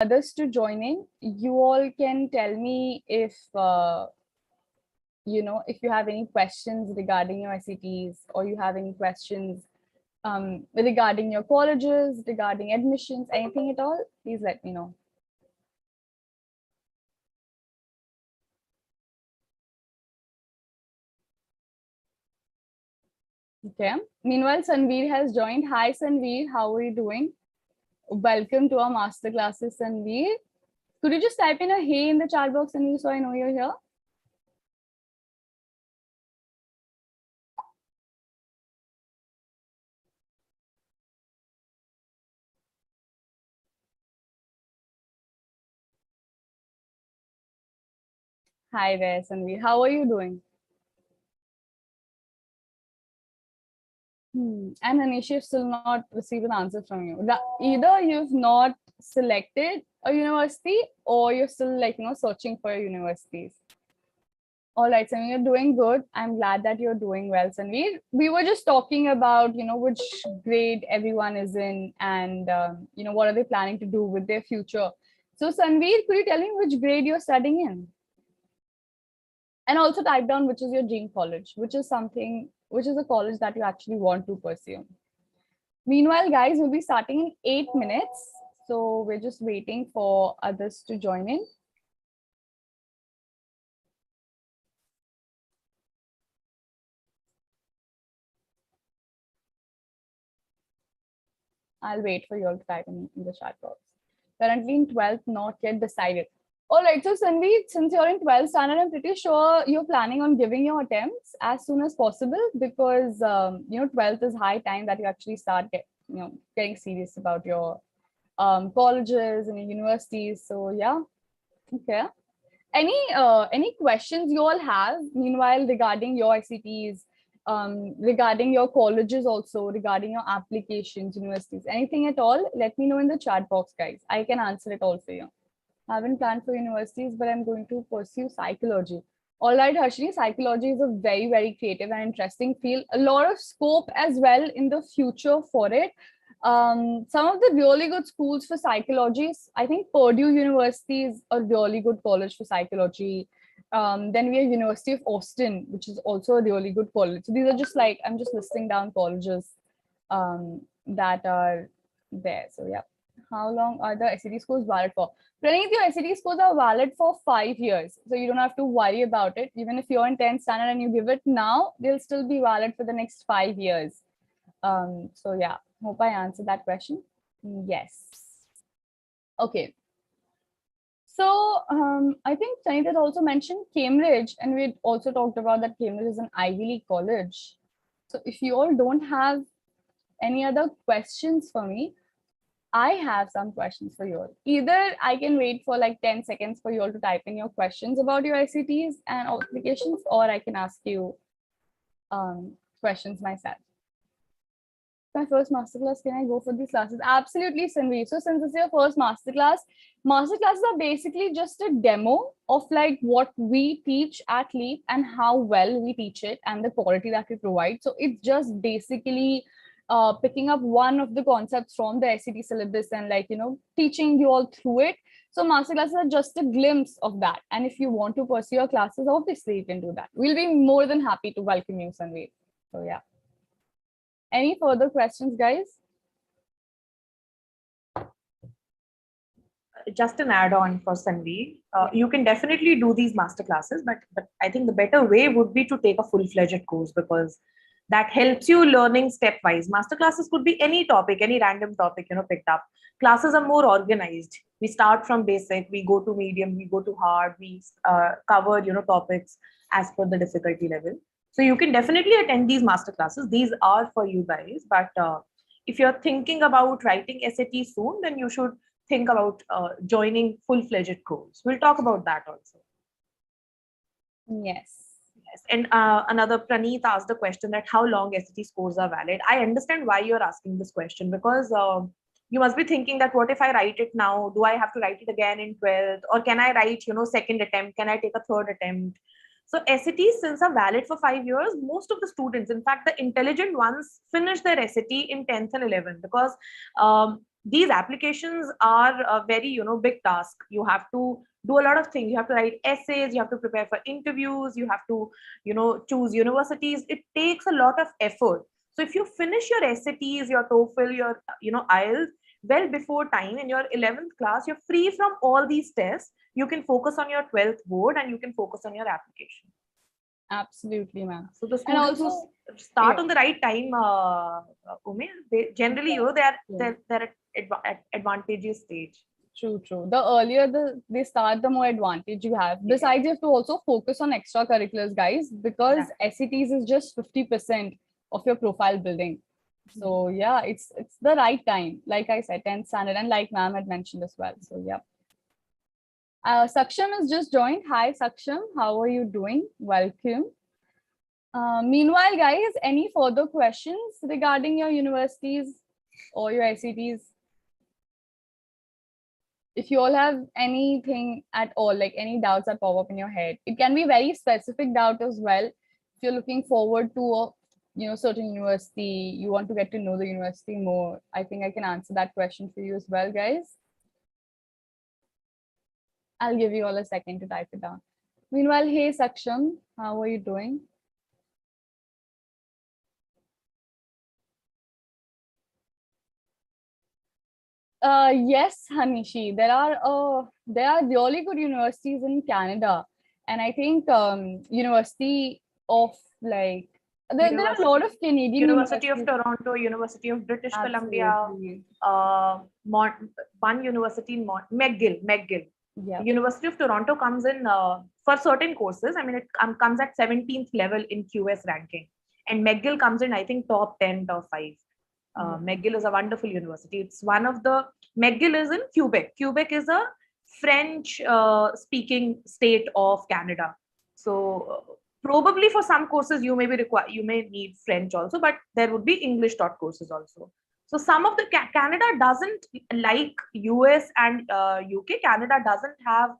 others to join in. You all can tell me if if you have any questions regarding your ICTs, or you have any questions regarding your colleges, regarding admissions, anything at all, please let me know. Okay. Meanwhile, Sanveer has joined. Hi, Sanveer. How are you doing? Welcome to our master classes, Sanveer. Could you just type in a hey in the chat box, Sanveer, so I know you're here? Hi there, Sanveer. How are you doing? And Anish, you've still not received an answer from you. Either you've not selected a university, or you're still searching for universities. All right, Sanveer, you're doing good. I'm glad that you're doing well, Sanveer. We were just talking about, which grade everyone is in, and, what are they planning to do with their future. So, Sanveer, could you tell me which grade you're studying in? And also type down which is your dream college, which is a college that you actually want to pursue. Meanwhile, guys, we'll be starting in 8 minutes. So we're just waiting for others to join in. I'll wait for you all to type in the chat box. Currently in 12th, not yet decided. All right, so Sanveer, since you're in 12th standard, I'm pretty sure you're planning on giving your attempts as soon as possible, because 12th is high time that you actually start getting serious about your colleges and universities. So yeah, okay. Any questions you all have meanwhile regarding your ICTs, regarding your colleges, also regarding your applications, universities, anything at all? Let me know in the chat box, guys. I can answer it all for you. I haven't planned for universities, but I'm going to pursue psychology. All right, Harshini, psychology is a very, very creative and interesting field. A lot of scope as well in the future for it. Some of the really good schools for psychology, I think Purdue University is a really good college for psychology. Then we have University of Austin, which is also a really good college. So these are just I'm just listing down colleges that are there. So yeah. How long are the SAT scores valid for? Praneeth, your SAT scores are valid for 5 years. So you don't have to worry about it. Even if you're in 10th standard and you give it now, they'll still be valid for the next 5 years. So yeah, hope I answered that question. Yes. Okay. So I think Sanit had also mentioned Cambridge, and we also talked about that Cambridge is an Ivy League college. So if you all don't have any other questions for me, I have some questions for you all. Either I can wait for 10 seconds for you all to type in your questions about your ICTs and applications, or I can ask you questions myself. My first masterclass, can I go for these classes? Absolutely, Sanveer. So since this is your first masterclasses are basically just a demo of what we teach at LEAP and how well we teach it and the quality that we provide. So it's just basically picking up one of the concepts from the SCT syllabus and teaching you all through it. So masterclasses are just a glimpse of that. And if you want to pursue your classes, obviously you can do that. We'll be more than happy to welcome you, Sanveer. So yeah. Any further questions, guys? Just an add-on for Sanveer. You can definitely do these masterclasses, but I think the better way would be to take a full-fledged course, because that helps you learning stepwise. Masterclasses could be any topic, any random topic, picked up. Classes are more organized. We start from basic, we go to medium, we go to hard, we cover, topics as per the difficulty level. So you can definitely attend these masterclasses. These are for you guys. But if you're thinking about writing SAT soon, then you should think about joining full-fledged course. We'll talk about that also. Yes. Yes. And another, Praneeth asked the question that how long SAT scores are valid. I understand why you're asking this question, because you must be thinking that what if I write it now? Do I have to write it again in 12th? Or can I write, second attempt? Can I take a third attempt? So SATs, since are valid for 5 years, most of the students, in fact, the intelligent ones, finish their SAT in 10th and 11th, because these applications are a very, big task. You have to do a lot of things. You have to write essays, you have to prepare for interviews, you have to, choose universities. It takes a lot of effort. So if you finish your SATs, your TOEFL, your, IELTS well before time in your 11th class, you're free from all these tests. You can focus on your 12th board and you can focus on your application. Absolutely, ma'am. So the And students also, who start yeah, on the right time, Ume, they generally, they're at advantageous stage. true, true. The earlier they start, the more advantage you have. Yeah. Besides, you have to also focus on extracurriculars, guys, because SETs is just 50% of your profile building. So yeah, it's the right time. Like I said, 10th standard, and like ma'am had mentioned as well. So yeah. Saksham has just joined. Hi, Saksham. How are you doing? Welcome. Meanwhile, guys, any further questions regarding your universities or your SETs? If you all have anything at all, like any doubts that pop up in your head, it can be very specific doubt as well. If you're looking forward to a certain university, you want to get to know the university more, I think I can answer that question for you as well, guys. I'll give you all a second to type it down. Meanwhile, hey Saksham, how are you doing? Yes, Hanishi, there are really good universities in Canada, and I think University of like there are a lot of Canadian University of universities. Toronto, University of British Columbia, Absolutely. one university in McGill. Yeah. University of Toronto comes in for certain courses. I mean, it comes at 17th level in QS ranking, and McGill comes in, I think, top 10, top 5. McGill is a wonderful university. It's one of the McGill is in Quebec. Quebec is a French speaking state of Canada. So probably for some courses you may need French also, but there would be English taught courses also. So some of the Canada doesn't, like US and UK. Canada doesn't have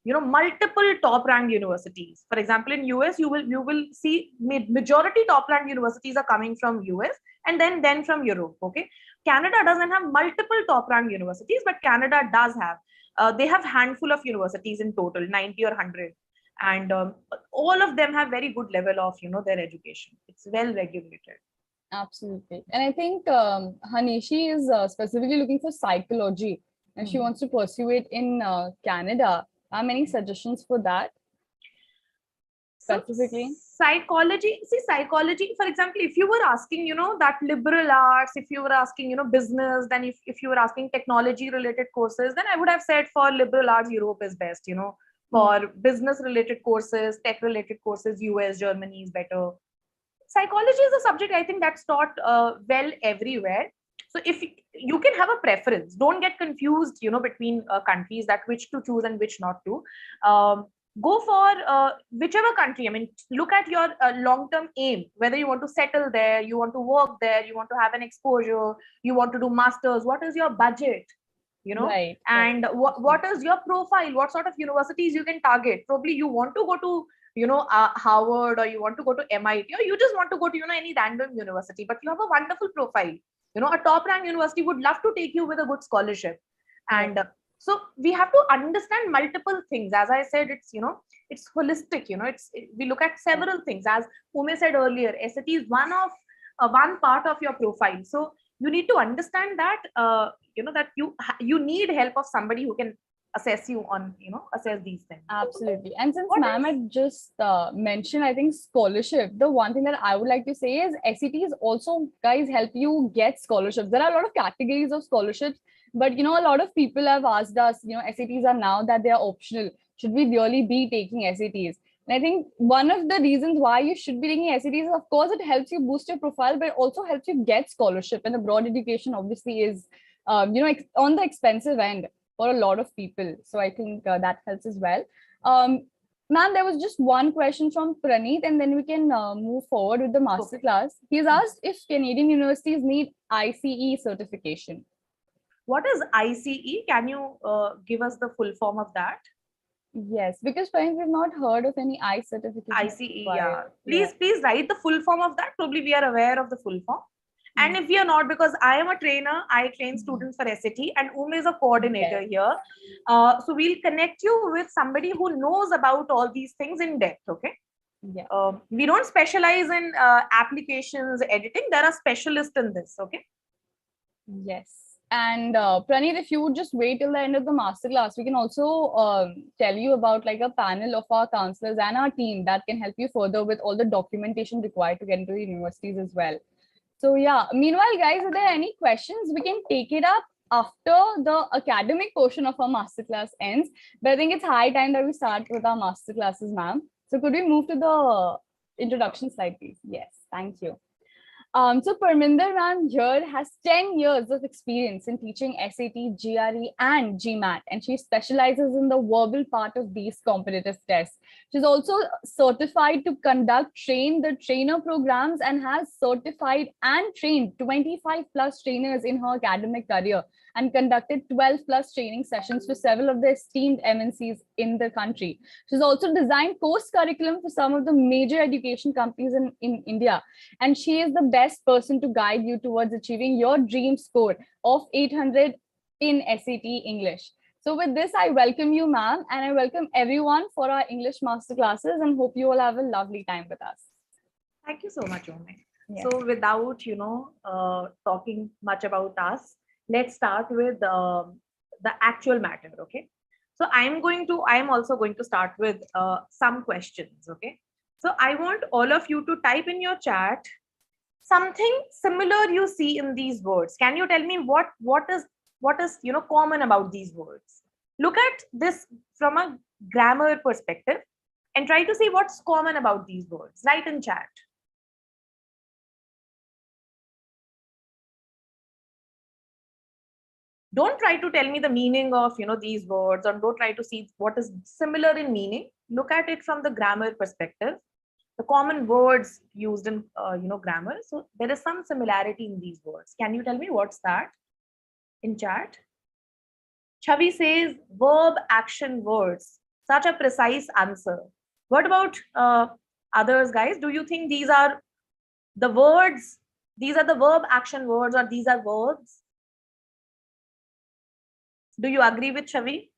multiple top ranked universities. For example, in US you will see majority top ranked universities are coming from US and then from Europe. Okay, Canada doesn't have multiple top ranked universities, but Canada does have. They have handful of universities in total, 90 or 100, and all of them have very good level of their education. It's well regulated. Absolutely. And I think Hanishi is specifically looking for psychology, and she wants to pursue it in Canada. How many suggestions for that? Specifically? So, psychology, for example, if you were asking, that liberal arts, if you were asking, business, then if you were asking technology related courses, then I would have said for liberal arts, Europe is best, for business related courses, tech related courses, US, Germany is better. Psychology is a subject, I think, that's taught well everywhere. So if you can have a preference, don't get confused, between countries, that which to choose and which not to. Go for whichever country. I mean, look at your long-term aim, whether you want to settle there, you want to work there, you want to have an exposure, you want to do masters. What is your budget? Right, and right. what is your profile? What sort of universities you can target? Probably you want to go to Harvard, or you want to go to MIT, or you just want to go to any random university, but you have a wonderful profile. A top ranked university would love to take you with a good scholarship. And so we have to understand multiple things. As I said, it's holistic. We look at several things. As Ume said earlier, SAT is one part of your profile. So you need to understand that that you need help of somebody who can assess you on assess these things. Absolutely. And since ma'am had just mentioned, I think, scholarship, the one thing that I would like to say is SETs also, guys, help you get scholarships. There are a lot of categories of scholarships, but a lot of people have asked us, SETs are now that they are optional, should we really be taking SETs? And I think one of the reasons why you should be taking SETs is, of course, it helps you boost your profile, but it also helps you get scholarship. And the broad education obviously is on the expensive end for a lot of people. So I think that helps as well. Ma'am, there was just one question from Praneeth, and then we can move forward with the masterclass. He's asked if Canadian universities need ICE certification. What is ICE? Can you give us the full form of that? Yes, because Praneeth, we've not heard of any ICE certification. ICE, yeah. Please write the full form of that. Probably we are aware of the full form. And if we are not, because I am a trainer, I train students for SAT, and is a coordinator here. So we'll connect you with somebody who knows about all these things in depth. Okay. Yeah. We don't specialize in applications editing. There are specialists in this. Okay. Yes. And Praneeth, if you would just wait till the end of the masterclass, we can also tell you about like a panel of our counselors and our team that can help you further with all the documentation required to get into the universities as well. So yeah, meanwhile, guys, are there any questions? We can take it up after the academic portion of our masterclass ends. But I think it's high time that we start with our masterclasses, ma'am. So could we move to the introduction slide, please? Yes, thank you. So Parminder ma'am here has 10 years of experience in teaching SAT, GRE, and GMAT, and she specializes in the verbal part of these competitive tests. She's also certified to conduct train the trainer programs and has certified and trained 25 plus trainers in her academic career and conducted 12 plus training sessions for several of the esteemed MNCs in the country. She's also designed course curriculum for some of the major education companies in India. And she is the best person to guide you towards achieving your dream score of 800 in SAT English. So with this, I welcome you, ma'am, and I welcome everyone for our English masterclasses and hope you all have a lovely time with us. Thank you so much, Ome. Yeah. So without, talking much about us, let's start with the actual matter. Okay. So I'm also going to start with some questions. Okay. So I want all of you to type in your chat something similar you see in these words. Can you tell me what is common about these words? Look at this from a grammar perspective and try to see what's common about these words. Write in chat. Don't try to tell me the meaning of these words, or don't try to see what is similar in meaning. Look at it from the grammar perspective, the common words used in grammar. So there is some similarity in these words. Can you tell me what's that in chat? Chavi says verb action words. Such a precise answer. What about others, guys? Do you think these are the words? These are the verb action words, or these are verbs? Do you agree with Chavi?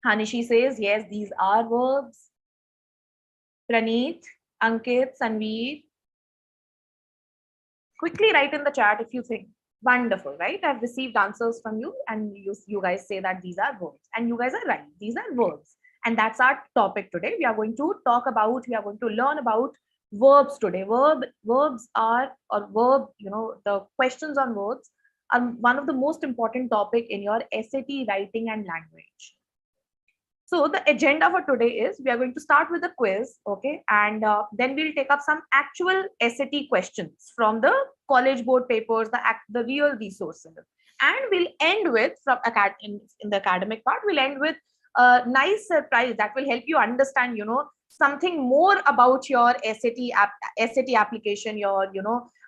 Hanishi says, yes, these are verbs. Praneeth, Ankit, Sanveer. Quickly write in the chat if you think. Wonderful, right? I've received answers from you, and you guys say that these are verbs. And you guys are right. These are verbs. And that's our topic today. We are going to learn about verbs today. Verbs are, or verb, the questions on verbs are one of the most important topic in your SAT writing and language. So the agenda for today is we are going to start with a quiz, okay, and then we'll take up some actual SAT questions from the college board papers, the real resources, and we'll end with in the academic part. We'll end with a nice surprise that will help you understand, something more about your SAT application, your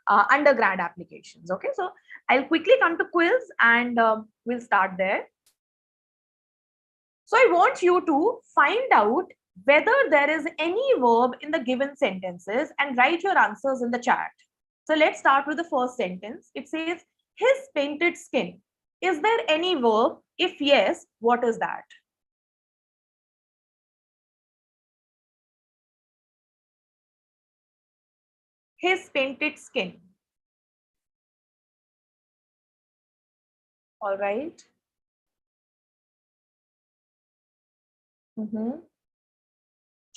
undergrad applications. Okay, so I'll quickly come to quiz and we'll start there. So I want you to find out whether there is any verb in the given sentences and write your answers in the chat. So let's start with the first sentence. It says, his painted skin. Is there any verb? If yes, what is that? His painted skin. All right.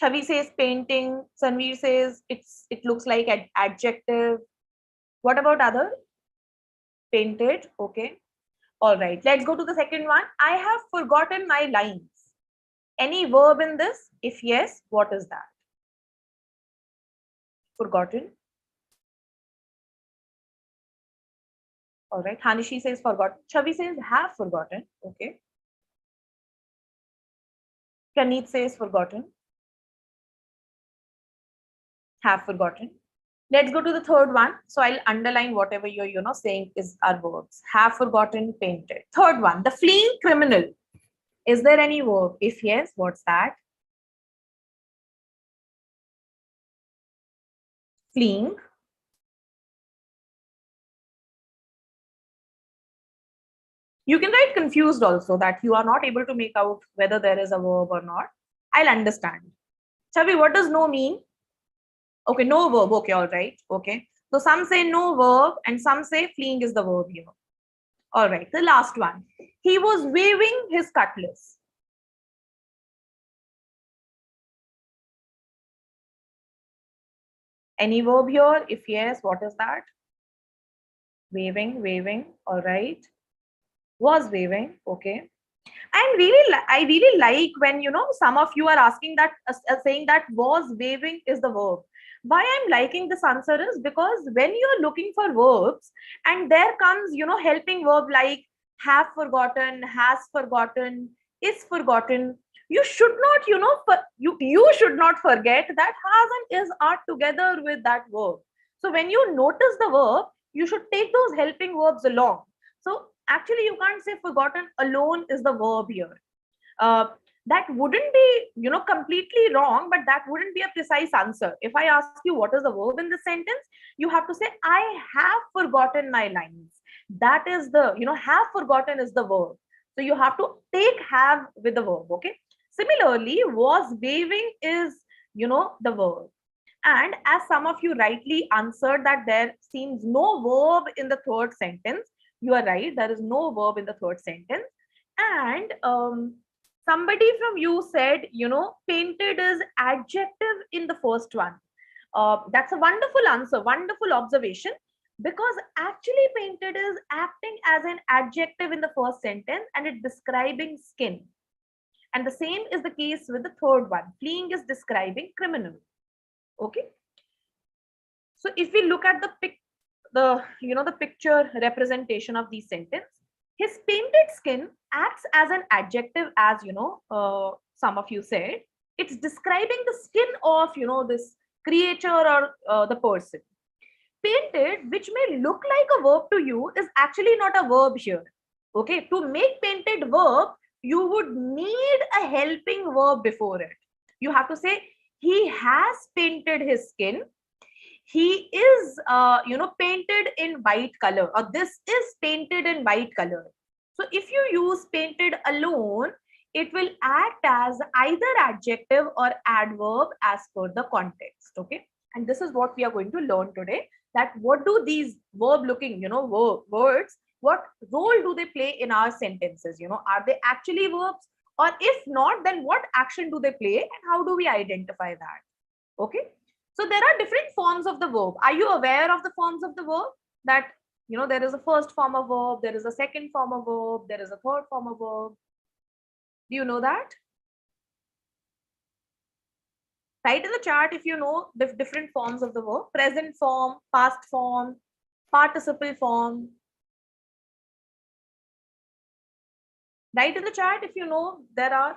Chavi says painting. Sanveer says it looks like an adjective. What about other? Painted. Okay. All right. Let's go to the second one. I have forgotten my lines. Any verb in this? If yes, what is that? Forgotten. All right. Hanishi says forgotten. Chavi says have forgotten. Okay. Praneeth says forgotten. Have forgotten. Let's go to the third one. So I'll underline whatever you're saying is our verbs. Have forgotten, painted. Third one, the fleeing criminal. Is there any verb? If yes, what's that? Fleeing. You can write confused also, that you are not able to make out whether there is a verb or not. I'll understand. Chavi, what does no mean? Okay, no verb. Okay, all right. Okay. So some say no verb and some say fleeing is the verb here. All right. The last one. He was waving his cutlass. Any verb here? If yes, what is that? Waving, waving. All right. Was waving. Okay. I really like when, you know, some of you are asking that, saying that was waving is the verb. Why I'm liking this answer is because when you're looking for verbs and there comes, you know, helping verb like have forgotten, has forgotten, is forgotten, you should not, you know, you should not forget that has and is are together with that verb. So when you notice the verb, you should take those helping verbs along. So actually, you can't say forgotten alone is the verb here. That wouldn't be, you know, completely wrong, but that wouldn't be a precise answer. If I ask you what is the verb in this sentence, you have to say, I have forgotten my lines. That is the, you know, have forgotten is the verb. So you have to take have with the verb, okay? Similarly, was waving is, you know, the verb. And as some of you rightly answered that there seems no verb in the third sentence, you are right, there is no verb in the third sentence. And somebody from you said, you know, painted is adjective in the first one. That's a wonderful answer, wonderful observation, because actually painted is acting as an adjective in the first sentence and it's describing skin. And the same is the case with the third one. Fleeing is describing criminal. Okay. So if we look at the picture representation of these sentence, his painted skin acts as an adjective, as you know, some of you said. It's describing the skin of, you know, this creature or the person. Painted, which may look like a verb to you, is actually not a verb here. Okay, to make painted verb, you would need a helping verb before it. You have to say, he has painted his skin. He is, painted in white color, or this is painted in white color. So if you use painted alone, it will act as either adjective or adverb as per the context. Okay. And this is what we are going to learn today, that what do these verb looking, you know, words, what role do they play in our sentences? You know, are they actually verbs? Or if not, then what action do they play and how do we identify that? Okay. So there are different forms of the verb. Are you aware of the forms of the verb? That, you know, there is a first form of verb, there is a second form of verb, there is a third form of verb. Do you know that? Write in the chat if you know the different forms of the verb. Present form, past form, participle form. Write in the chat if you know there are.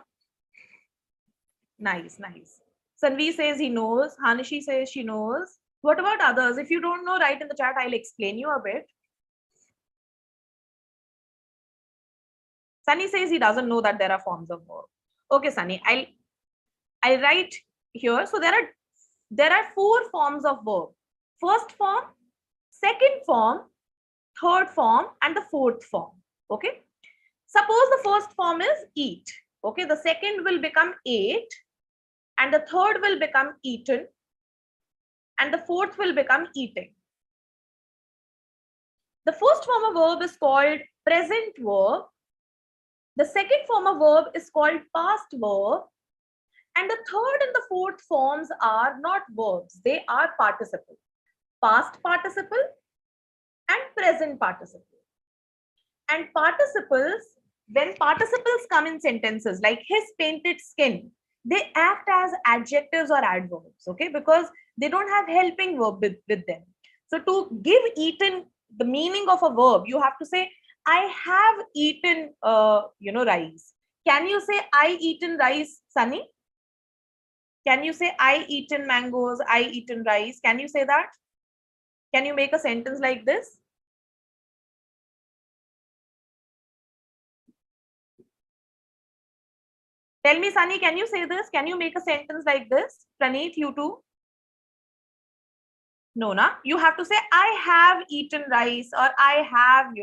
Nice, nice. Sanvi says he knows. Hanishi says she knows. What about others? If you don't know, write in the chat. I'll explain you a bit. Sunny says he doesn't know that there are forms of verb. Okay, Sunny, I'll write here. So there are 4 forms of verb. First form, second form, third form, and the fourth form. Okay. Suppose the first form is eat. Okay. The second will become ate, and the third will become eaten, and the fourth will become eating. The first form of verb is called present verb. The second form of verb is called past verb. And the third and the fourth forms are not verbs. They are participle. Past participle and present participle. And participles, when participles come in sentences like his painted skin, they act as adjectives or adverbs, okay? Because they don't have helping verb with them. So to give eaten the meaning of a verb, you have to say, I have eaten, rice. Can you say I eaten rice, Sunny? Can you say I eaten mangoes, I eaten rice? Can you say that? Can you make a sentence like this? Tell me, Sunny, can you say this? Can you make a sentence like this? Praneeth, you too? No, na? You have to say, I have eaten rice, or I have,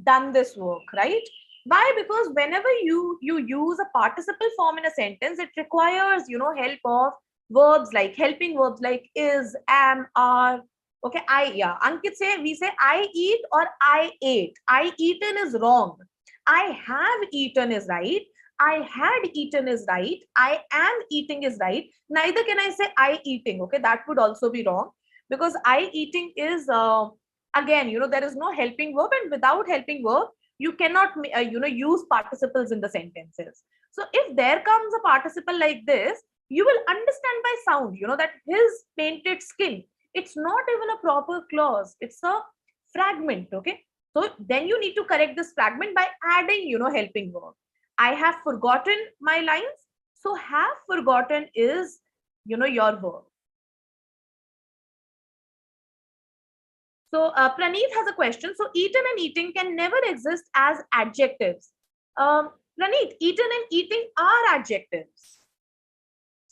done this work, right? Why? Because whenever you use a participle form in a sentence, it requires, help of verbs like helping verbs like is, am, are. Okay, yeah. Ankit we say I eat or I ate. I eaten is wrong. I have eaten is right. I had eaten is right. I am eating is right. Neither can I say I eating. Okay, that would also be wrong because I eating is again, there is no helping verb, and without helping verb, you cannot use participles in the sentences. So if there comes a participle like this, you will understand by sound, that his painted skin. It's not even a proper clause. It's a fragment. Okay. So then you need to correct this fragment by adding, helping verb. I have forgotten my lines. So have forgotten is, your verb. So Praneeth has a question. So eaten and eating can never exist as adjectives. Praneeth, eaten and eating are adjectives.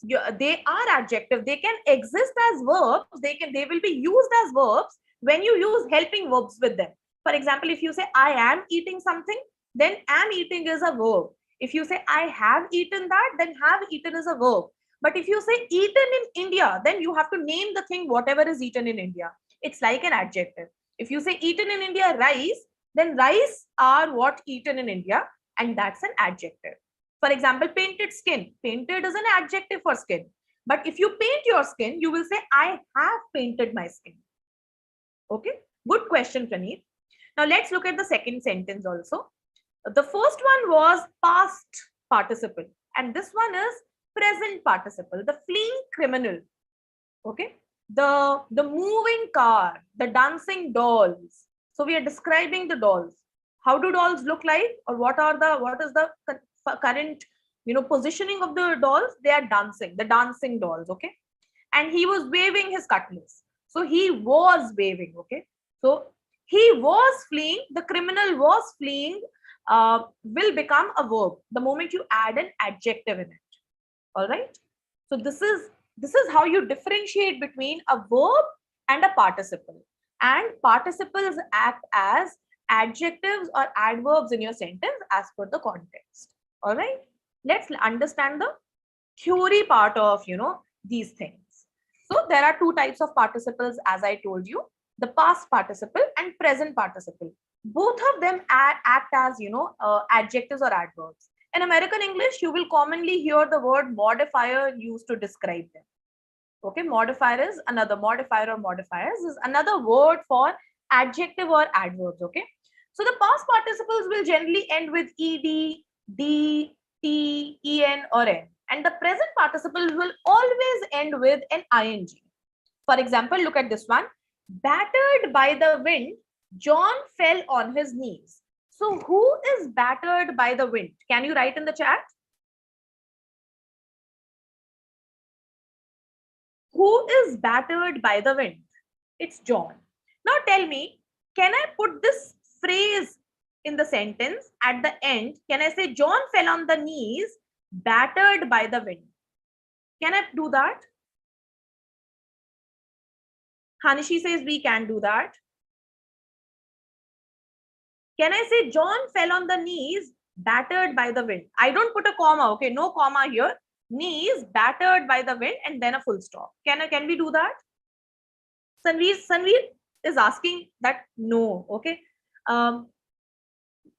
They are adjective. They can exist as verbs. They will be used as verbs when you use helping verbs with them. For example, if you say I am eating something, then am eating is a verb. If you say I have eaten that, then have eaten is a verb. But if you say eaten in India, then you have to name the thing whatever is eaten in India. It's like an adjective. If you say eaten in India rice, then rice are what eaten in India, and that's an adjective. For example, painted skin. Painted is an adjective for skin. But if you paint your skin, you will say, I have painted my skin. Okay, good question, Praneeth. Now let's look at the second sentence also. The first one was past participle, and this one is present participle, the fleeing criminal. Okay, the moving car, the dancing dolls. So we are describing the dolls. How do dolls look like, or what is the current positioning of the dolls? They are dancing, the dancing dolls. Okay, and he was waving his cutlass. So he was waving. Okay, so he was fleeing, the criminal was fleeing will become a verb the moment you add an adjective in it. All right, so this is how you differentiate between a verb and a participle. And participles act as adjectives or adverbs in your sentence as per the context. All right, let's understand the theory part of these things. So there are two types of participles, as I told you, the past participle and present participle. Both of them act as adjectives or adverbs. In American English, you will commonly hear the word modifier used to describe them. Okay, modifier is another modifier, or modifiers is another word for adjective or adverbs. Okay, so the past participles will generally end with ed, d, t, en, or n, and the present participle will always end with an ing. For example, look at this one. Battered by the wind, John fell on his knees. So who is battered by the wind? Can you write in the chat? Who is battered by the wind? It's John. Now tell me, can I put this phrase in the sentence at the end? Can I say John fell on the knees, battered by the wind? Can I do that? Hanishi says we can do that. Can I say John fell on the knees, battered by the wind? I don't put a comma, okay? No comma here. Knees, battered by the wind, and then a full stop. Can we do that? Sanveer is asking that no, okay?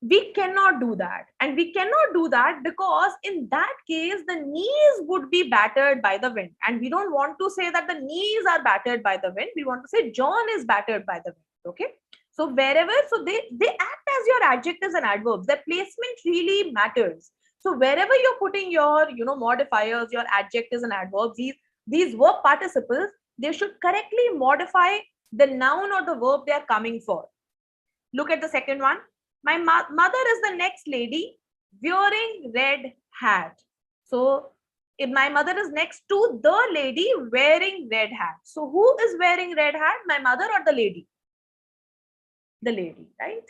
We cannot do that. And we cannot do that because in that case, the knees would be battered by the wind. And we don't want to say that the knees are battered by the wind. We want to say John is battered by the wind, okay? So wherever, so they act as your adjectives and adverbs. Their placement really matters. So wherever you're putting your, modifiers, your adjectives and adverbs, these verb participles, they should correctly modify the noun or the verb they are coming for. Look at the second one. My mother is the next lady wearing red hat. So if my mother is next to the lady wearing red hat. So who is wearing red hat? My mother or the lady? The lady, right?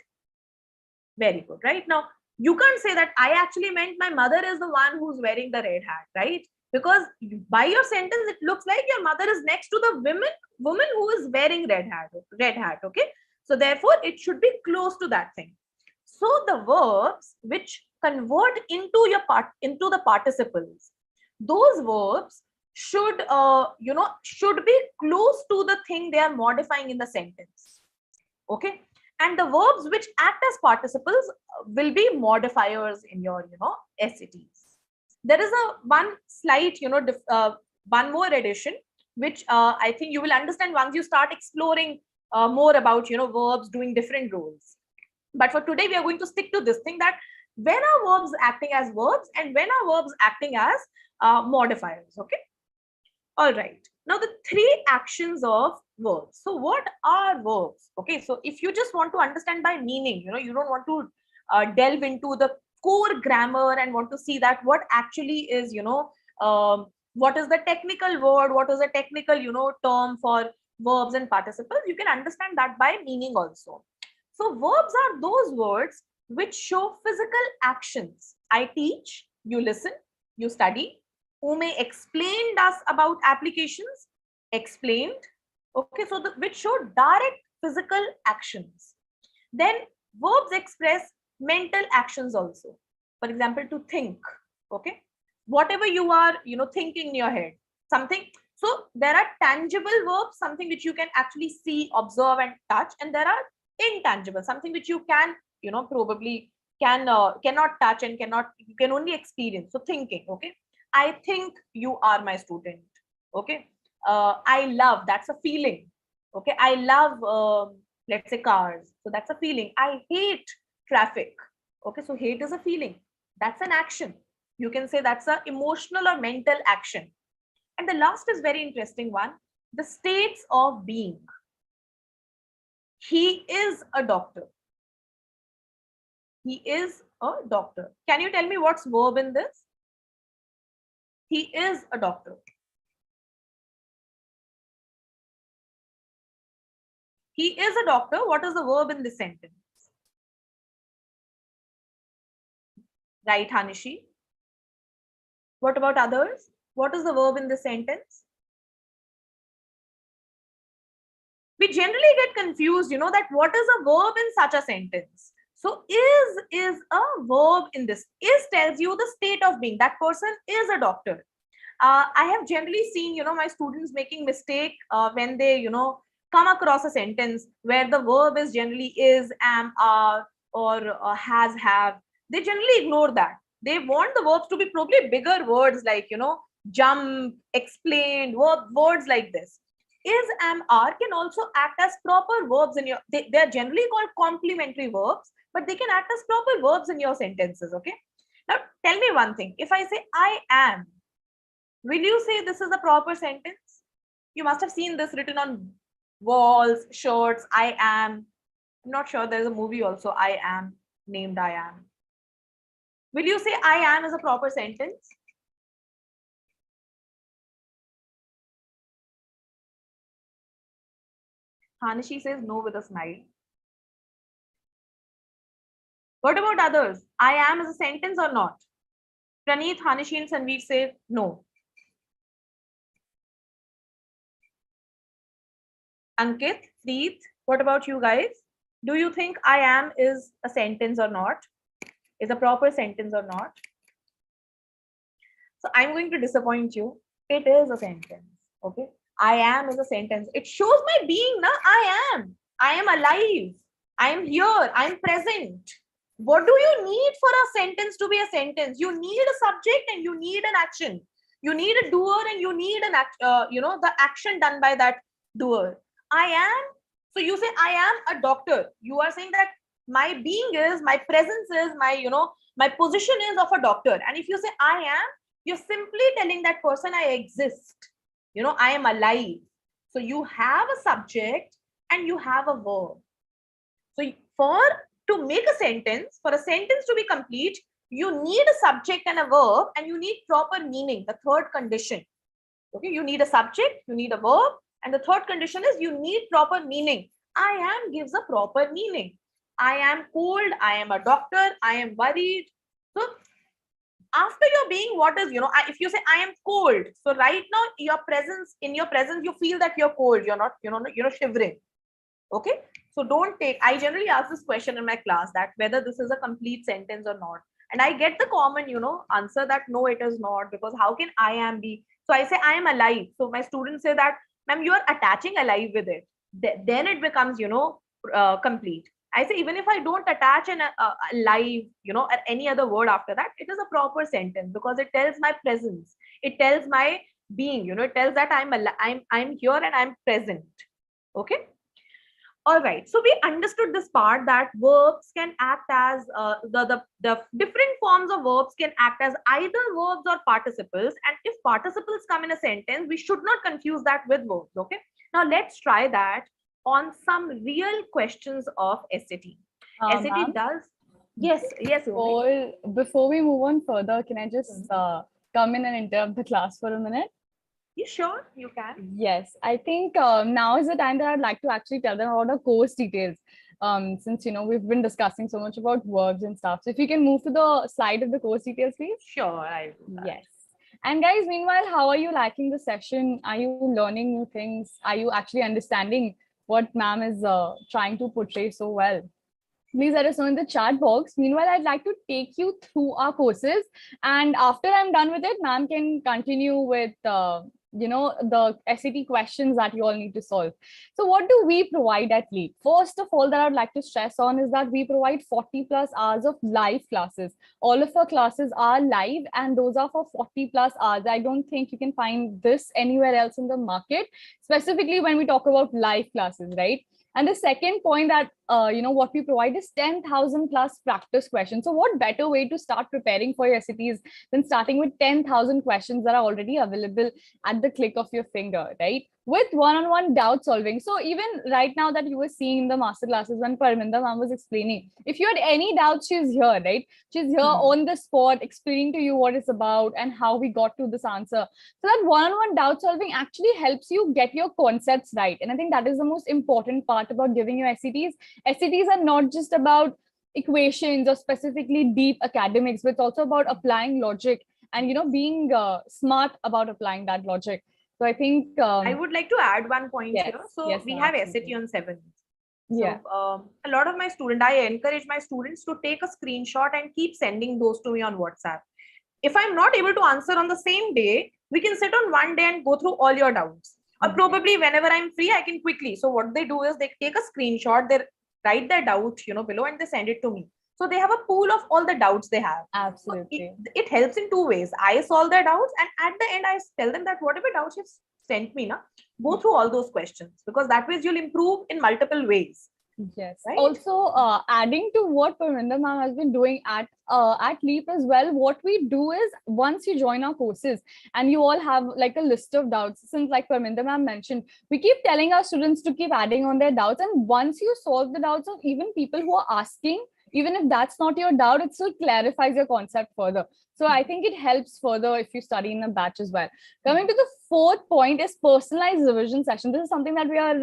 Very good, right? Now, you can't say that I actually meant my mother is the one who's wearing the red hat, right? Because by your sentence, it looks like your mother is next to the woman who is wearing red hat, okay? So therefore, it should be close to that thing. So the verbs which convert into into the participles, those verbs should should be close to the thing they are modifying in the sentence. Okay, and the verbs which act as participles will be modifiers in your SATs. There is a one slight one more addition which I think you will understand once you start exploring more about verbs doing different roles. But for today, we are going to stick to this thing, that when are verbs acting as verbs and when are verbs acting as modifiers. Okay. All right. Now the three actions of verbs. So what are verbs? Okay. So if you just want to understand by meaning, you don't want to delve into the core grammar and want to see that what actually is, what is the technical word, what is the technical, term for verbs and participles, you can understand that by meaning also. So verbs are those words which show physical actions. I teach, you listen, you study. Ume explained us about applications, explained. Okay, so which show direct physical actions. Then verbs express mental actions also. For example, to think. Okay, whatever you are, thinking in your head, something. So there are tangible verbs, something which you can actually see, observe, and touch, and there are intangible, something which you can probably cannot touch and you can only experience. So thinking. Okay, I think you are my student. Okay, I love, that's a feeling. Okay, I love let's say cars, so that's a feeling. I hate traffic. Okay, so hate is a feeling, that's an action. You can say that's a emotional or mental action. And the last is very interesting one, the states of being. He is a doctor. He is a doctor. Can you tell me what's verb in this? He is a doctor. He is a doctor. What is the verb in this sentence? Right, Hanishi? What about others? What is the verb in this sentence? We generally get confused, that what is a verb in such a sentence? So is a verb in this. Is tells you the state of being. That person is a doctor. I have generally seen, my students making mistake when they, come across a sentence where the verb is generally is, am, are, or has, have. They generally ignore that. They want the verbs to be probably bigger words like, jump, explained, words like this. Is, am, are can also act as proper verbs in your, they are generally called complementary verbs, but they can act as proper verbs in your sentences. Okay. Now tell me one thing. If I say I am, will you say this is a proper sentence? You must have seen this written on walls, shirts. I am. I'm not sure. There's a movie also. I am, named I am. Will you say I am is a proper sentence? Hanishi says no with a smile. What about others? I am is a sentence or not? Praneeth, Hanishi, and Sanveer say no. Ankit, Preet, what about you guys? Do you think I am is a sentence or not? Is a proper sentence or not? So I'm going to disappoint you. It is a sentence. Okay. I am is a sentence. It shows my being. Na? I am. I am alive. I am here. I am present. What do you need for a sentence to be a sentence? You need a subject and you need an action. You need a doer and you need an the action done by that doer. I am. So you say I am a doctor. You are saying that my being is, my presence is, my my position is of a doctor. And if you say I am, you're simply telling that person I exist. I am alive. So you have a subject and you have a verb. So to make a sentence, for a sentence to be complete, you need a subject and a verb, and you need proper meaning, the third condition. Okay, you need a subject, you need a verb, and the third condition is you need proper meaning. I am gives a proper meaning. I am cold, I am a doctor, I am worried. So after your being, what is, if you say I am cold, so right now in your presence, you feel that you're cold, you're not, shivering. Okay. So don't take, I generally ask this question in my class that whether this is a complete sentence or not. And I get the common, answer that no, it is not, because how can I am be? So I say I am alive. So my students say that, ma'am, you are attaching alive with it. Then it becomes, complete. I say, even if I don't attach an alive, or any other word after that, it is a proper sentence because it tells my presence. It tells my being, it tells that I'm here and I'm present. Okay. All right, so we understood this part that verbs can act as the different forms of verbs can act as either verbs or participles. And if participles come in a sentence, we should not confuse that with verbs. Okay, now let's try that on some real questions of SAT. SAT Ma'am, does, yes. before we move on further, can I just come in and interrupt the class for a minute? You sure you can? Yes, I think now is the time that I'd like to actually tell them about the course details. Since we've been discussing so much about verbs and stuff. So if you can move to the slide of the course details, please. Sure, I do that. Yes. And guys, meanwhile, how are you liking the session? Are you learning new things? Are you actually understanding what ma'am is trying to portray so well? Please let us know in the chat box. Meanwhile, I'd like to take you through our courses. And after I'm done with it, ma'am can continue with, the SAT questions that you all need to solve. So what do we provide at LEAP? First of all, that I'd like to stress on is that we provide 40 plus hours of live classes. All of our classes are live and those are for 40 plus hours. I don't think you can find this anywhere else in the market, specifically when we talk about live classes, right? And the second point that, what we provide is 10,000 plus practice questions. So what better way to start preparing for your SATs than starting with 10,000 questions that are already available at the click of your finger, right? With one-on-one doubt solving. So even right now that you were seeing in the master classes when Parminder ma'am was explaining, if you had any doubts, she's here, right? She's here on the spot explaining to you what it's about and how we got to this answer. So that one-on-one doubt solving actually helps you get your concepts right. And I think that is the most important part about giving you SATs. SATs are not just about equations or specifically deep academics, but it's also about applying logic and, being smart about applying that logic. So I think I would like to add one point yes, here. So yes, we ma'am, have absolutely. SAT on 7th. Yeah. So a lot of my students, I encourage my students to take a screenshot and keep sending those to me on WhatsApp. If I'm not able to answer on the same day, we can sit on one day and go through all your doubts. Or probably whenever I'm free, I can quickly. So what they do is they take a screenshot, they write their doubt, below, and they send it to me. So they have a pool of all the doubts they have. Absolutely. So it helps in two ways. I solve their doubts, and at the end, I tell them that whatever doubts you've sent me, go through all those questions, because that way you'll improve in multiple ways. Yes. Right? Also, adding to what Parminder ma'am has been doing at LEAP as well, what we do is once you join our courses and you all have like a list of doubts, since like Parminder ma'am mentioned, we keep telling our students to keep adding on their doubts. And once you solve the doubts of even people who are asking, even if that's not your doubt, it still clarifies your concept further. So I think it helps further if you study in a batch as well. Coming to the fourth point is personalized revision session. This is something that we are,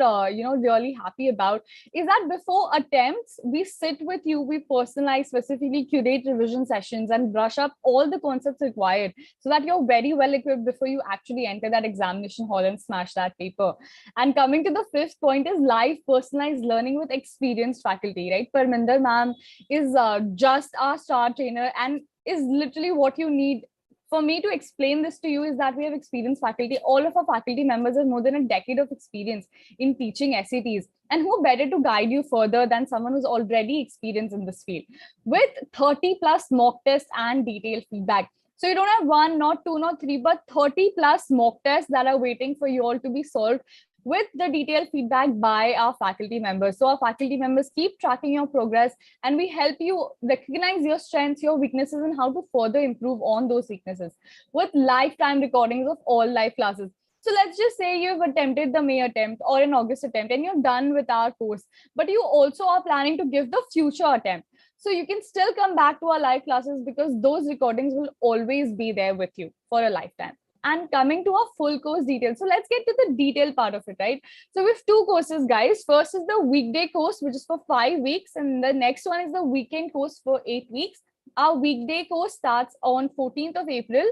really happy about. Is that before attempts, we sit with you, we personalize, specifically curate revision sessions and brush up all the concepts required so that you're very well equipped before you actually enter that examination hall and smash that paper. And coming to the fifth point is live personalized learning with experienced faculty, right? Parminder ma'am is just our star trainer and is literally what you need. For me to explain this to you is that we have experienced faculty. All of our faculty members have more than a decade of experience in teaching SATs. And who better to guide you further than someone who's already experienced in this field with 30 plus mock tests and detailed feedback. So you don't have one, not two, not three, but 30 plus mock tests that are waiting for you all to be solved with the detailed feedback by our faculty members. So our faculty members keep tracking your progress and we help you recognize your strengths, your weaknesses, and how to further improve on those weaknesses with lifetime recordings of all live classes. So let's just say you've attempted the May attempt or an August attempt and you're done with our course, but you also are planning to give the future attempt. So you can still come back to our live classes because those recordings will always be there with you for a lifetime. And coming to our full course details. So let's get to the detail part of it, right? So we have two courses, guys. First is the weekday course, which is for 5 weeks. And the next one is the weekend course for 8 weeks. Our weekday course starts on 14th of April.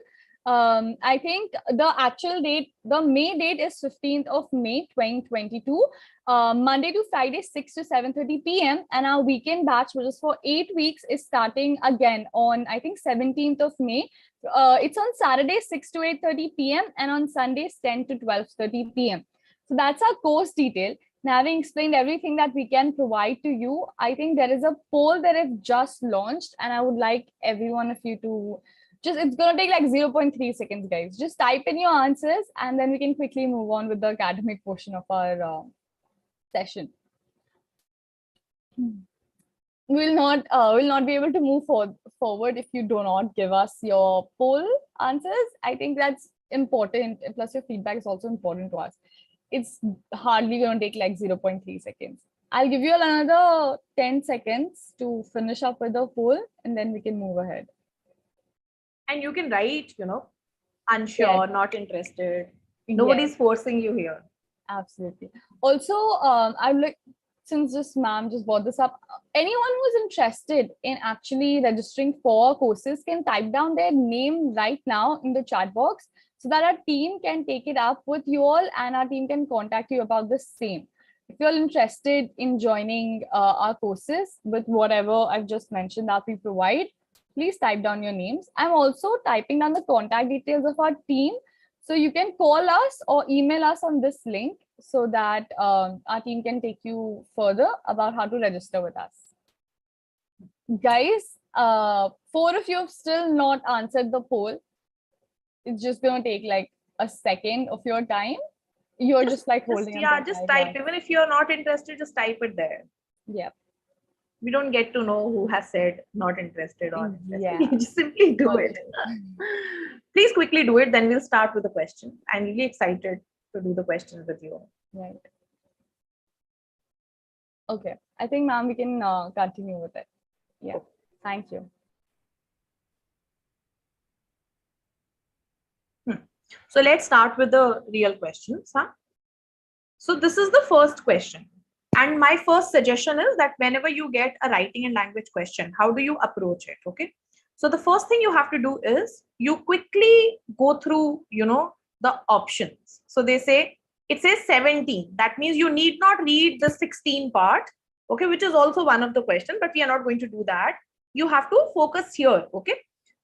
I think the actual date, the May date is 15th of May 2022, Monday to Friday, 6 to 7:30 p.m. And our weekend batch, which is for 8 weeks, is starting again on, I think, 17th of May. It's on Saturday, 6 to 8:30 p.m. and on Sundays, 10 to 12:30 p.m. So that's our course detail. Now, having explained everything that we can provide to you, I think there is a poll that I've just launched, and I would like every one of you to just, it's going to take like 0.3 seconds, guys. Just type in your answers and then we can quickly move on with the academic portion of our session. We'll not be able to move forward if you do not give us your poll answers. I think that's important. Plus your feedback is also important to us. It's hardly going to take like 0.3 seconds. I'll give you another 10 seconds to finish up with the poll and then we can move ahead. And you can write, unsure, not interested. Nobody's forcing you here. Absolutely. Also, I would like, since this ma'am just brought this up, anyone who's interested in actually registering for courses can type down their name right now in the chat box so that our team can take it up with you all and our team can contact you about the same. If you're interested in joining our courses with whatever I've just mentioned that we provide, please type down your names. I'm also typing down the contact details of our team. So you can call us or email us on this link so that our team can take you further about how to register with us. Guys, 4 of you have still not answered the poll. It's just going to take like a second of your time. You're just like holding. Just type. Even if you're not interested, just type it there. Yeah. We don't get to know who has said not interested or interested. Yeah. You just simply do it. Please quickly do it. Then we'll start with the question. I'm really excited to do the questions with you. Right. Okay. I think, ma'am, we can continue with it. Yeah. Thank you. So let's start with the real questions. So this is the first question. And my first suggestion is that whenever you get a writing and language question, how do you approach it? Okay. So the first thing you have to do is you quickly go through, the options. So they say, it says 17. That means you need not read the 16 part, okay, which is also one of the questions, but we are not going to do that. You have to focus here, okay.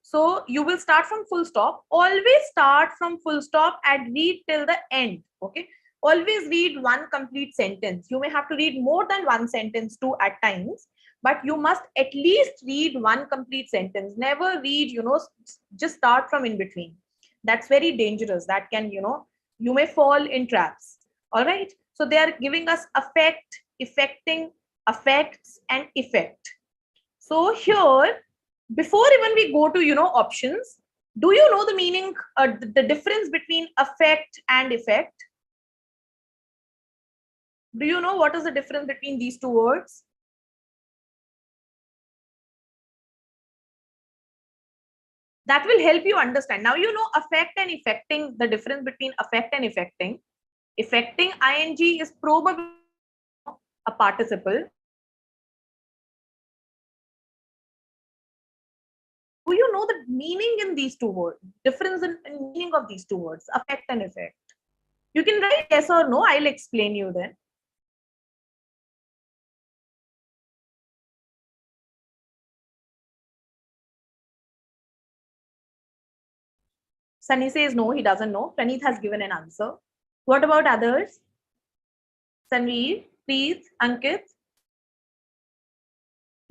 So you will start from full stop. Always start from full stop and read till the end, okay. Always read one complete sentence. You may have to read more than one sentence too at times, but you must at least read one complete sentence. Never read, just start from in between. That's very dangerous. That can, you may fall in traps. All right. So they are giving us affect, effecting, affects, and effect. So here, before even we go to, options, do you know the meaning, the difference between affect and effect? Do you know what is the difference between these two words? That will help you understand. Now you know affect and effecting, the difference between affect and effecting. Effecting ing is probably a participle. Do you know the meaning in these two words? Difference in meaning of these two words, affect and effect. You can write yes or no. I'll explain you then. Sunny says no, he doesn't know. Praneeth has given an answer. What about others? Sanveer, please. Ankit.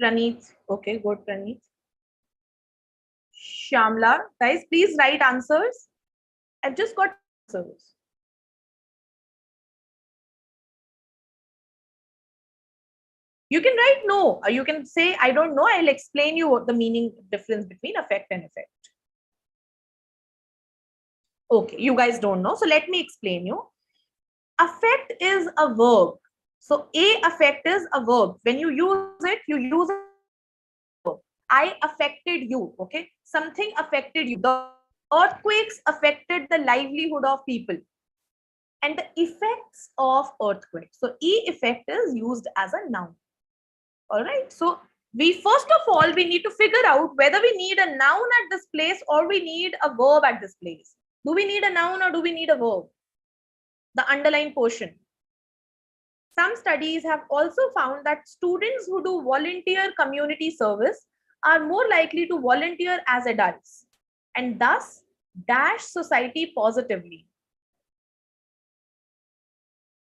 Praneeth. Okay, good, Praneeth. Shamla. Guys, please write answers. I've just got answers. You can write no. Or you can say, I don't know. I'll explain you what the meaning difference between affect and effect. Okay, you guys don't know. So let me explain you. Affect is a verb. So a affect is a verb. When you use it, you use it. I affected you. Okay, something affected you. The earthquakes affected the livelihood of people. And the effects of earthquakes. So e effect is used as a noun. All right. So we first of all, we need to figure out whether we need a noun at this place or we need a verb at this place. Do we need a noun or do we need a verb? The underlined portion. Some studies have also found that students who do volunteer community service are more likely to volunteer as adults and thus dash society positively.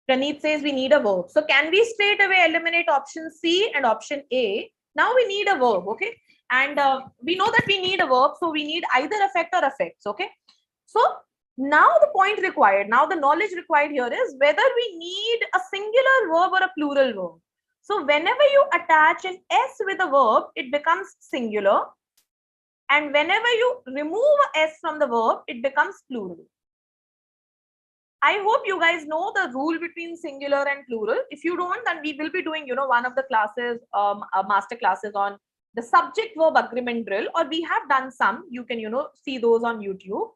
Praneeth says we need a verb. So can we straight away eliminate option C and option A? Now we need a verb, okay? And we know that we need a verb, so we need either affect or affects, okay? So now the point required, now the knowledge required here is whether we need a singular verb or a plural verb. So whenever you attach an S with a verb, it becomes singular. And whenever you remove a S from the verb, it becomes plural. I hope you guys know the rule between singular and plural. If you don't, then we will be doing, one of the classes, master classes on the subject verb agreement drill, or we have done some. You can, see those on YouTube.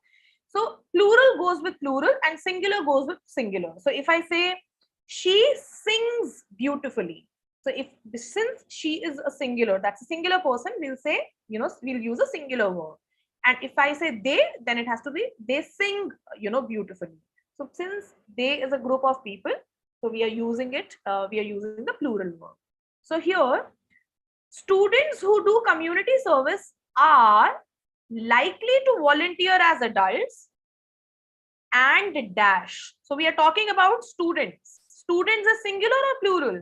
So plural goes with plural and singular goes with singular. So if I say she sings beautifully. So since she is a singular, that's a singular person, we'll say, we'll use a singular verb. And if I say they, then it has to be they sing, beautifully. So since they is a group of people, so we are using it, we are using the plural verb. So here, students who do community service are likely to volunteer as adults and dash. So we are talking about students. Students is singular or plural?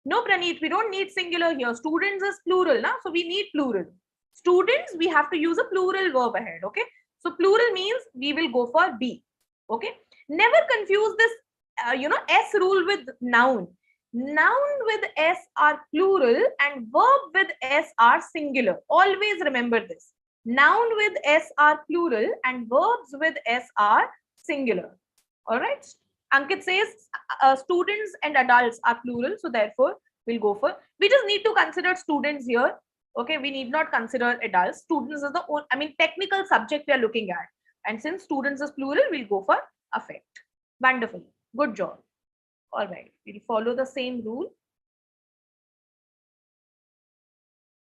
No, Praneeth, we don't need singular here. Students is plural, na? So we need plural. Students, we have to use a plural verb ahead, okay? So plural means we will go for B, okay? Never confuse this, S rule with noun. Noun with S are plural and verb with S are singular. Always remember this. Noun with S are plural and verbs with S are singular. All right. Ankit says students and adults are plural. So therefore, we'll go for, we just need to consider students here. Okay, we need not consider adults. Students is the technical subject we are looking at. And since students is plural, we'll go for affect. Wonderful. Good job. All right, we'll follow the same rule.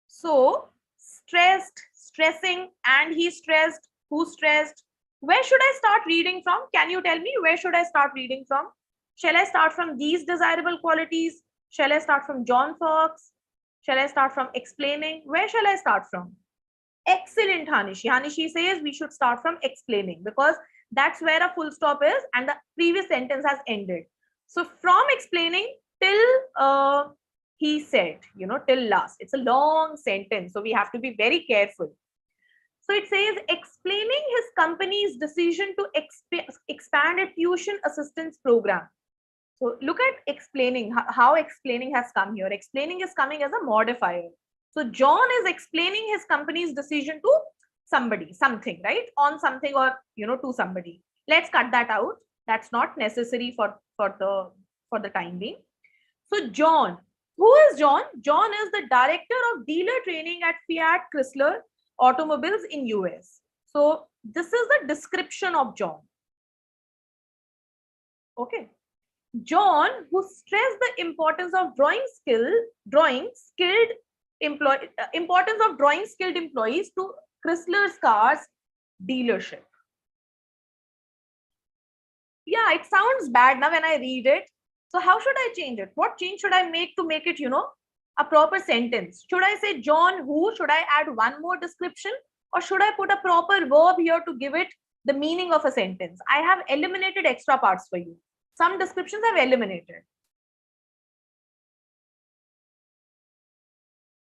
So, stressed, stressing, and he stressed, who stressed. Where should I start reading from? Can you tell me where should I start reading from? Shall I start from these desirable qualities? Shall I start from John Fox? Shall I start from explaining? Where shall I start from? Excellent, Hanishi. Hanishi says we should start from explaining because that's where a full stop is and the previous sentence has ended. So from explaining till he said, till last. It's a long sentence. So we have to be very careful. So it says explaining his company's decision to expand a tuition assistance program. So look at explaining, how explaining has come here. Explaining is coming as a modifier. So John is explaining his company's decision to somebody, something, right? On something or, to somebody. Let's cut that out. That's not necessary for the time being. So John, who is John? John is the director of dealer training at Fiat Chrysler Automobiles in US. So this is the description of John. Okay. John, who stressed the importance of importance of drawing skilled employees to Chrysler's cars dealership. Yeah, it sounds bad now when I read it. So how should I change it? What change should I make to make it, a proper sentence? Should I say John who? Should I add one more description? Or should I put a proper verb here to give it the meaning of a sentence? I have eliminated extra parts for you. Some descriptions I've eliminated.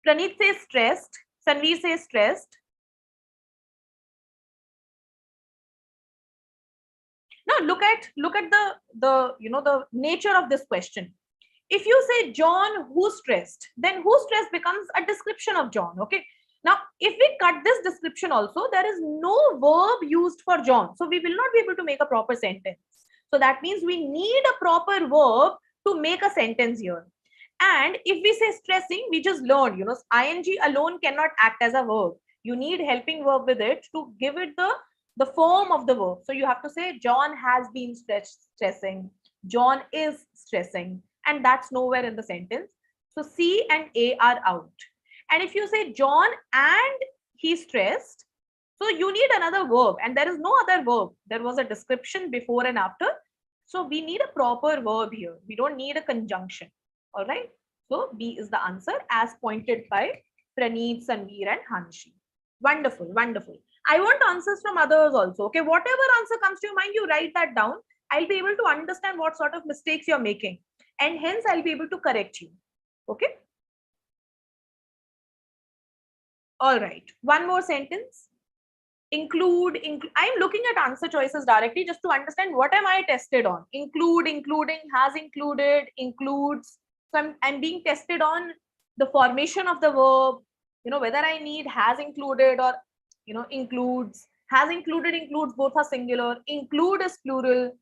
Praneeth says stressed. Sanveer says stressed. Now look at the nature of this question. If you say John who stressed, then who stressed becomes a description of John. Okay. Now, if we cut this description also, there is no verb used for John. So we will not be able to make a proper sentence. So that means we need a proper verb to make a sentence here. And if we say stressing, we just learned, ing alone cannot act as a verb. You need helping verb with it to give it the form of the verb. So you have to say John has been stressing. John is stressing. And that's nowhere in the sentence. So C and A are out. And if you say John and he's stressed, so you need another verb, and there is no other verb. There was a description before and after. So we need a proper verb here. We don't need a conjunction. All right. So B is the answer as pointed by Praneet, Sanveer, and Hanshi. Wonderful, wonderful. I want answers from others also. Okay, whatever answer comes to your mind, you write that down. I'll be able to understand what sort of mistakes you're making, and hence I'll be able to correct you. Okay. All right. One more sentence. Include. I'm looking at answer choices directly just to understand what am I tested on. Include, including, has included, includes. So I'm being tested on the formation of the verb, whether I need has included or, includes. Has included, includes, both are singular. Include is plural.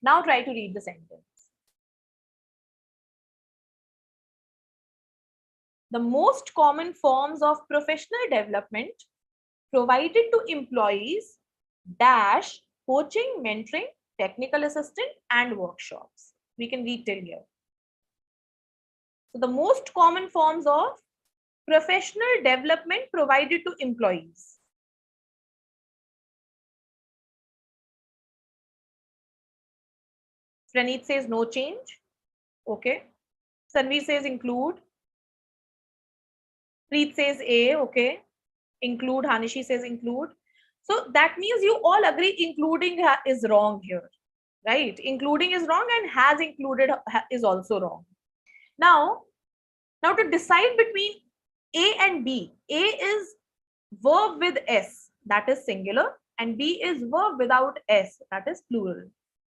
Now try to read the sentence. The most common forms of professional development provided to employees dash coaching, mentoring, technical assistant, and workshops. We can read till here. So the most common forms of professional development provided to employees. Praneet says no change. Okay. Sanveer says include. Preet says A. Okay. Include. Hanishi says include. So that means you all agree including is wrong here, right? Including is wrong and has included is also wrong. Now to decide between A and B, A is verb with S, that is singular, and B is verb without S, that is plural.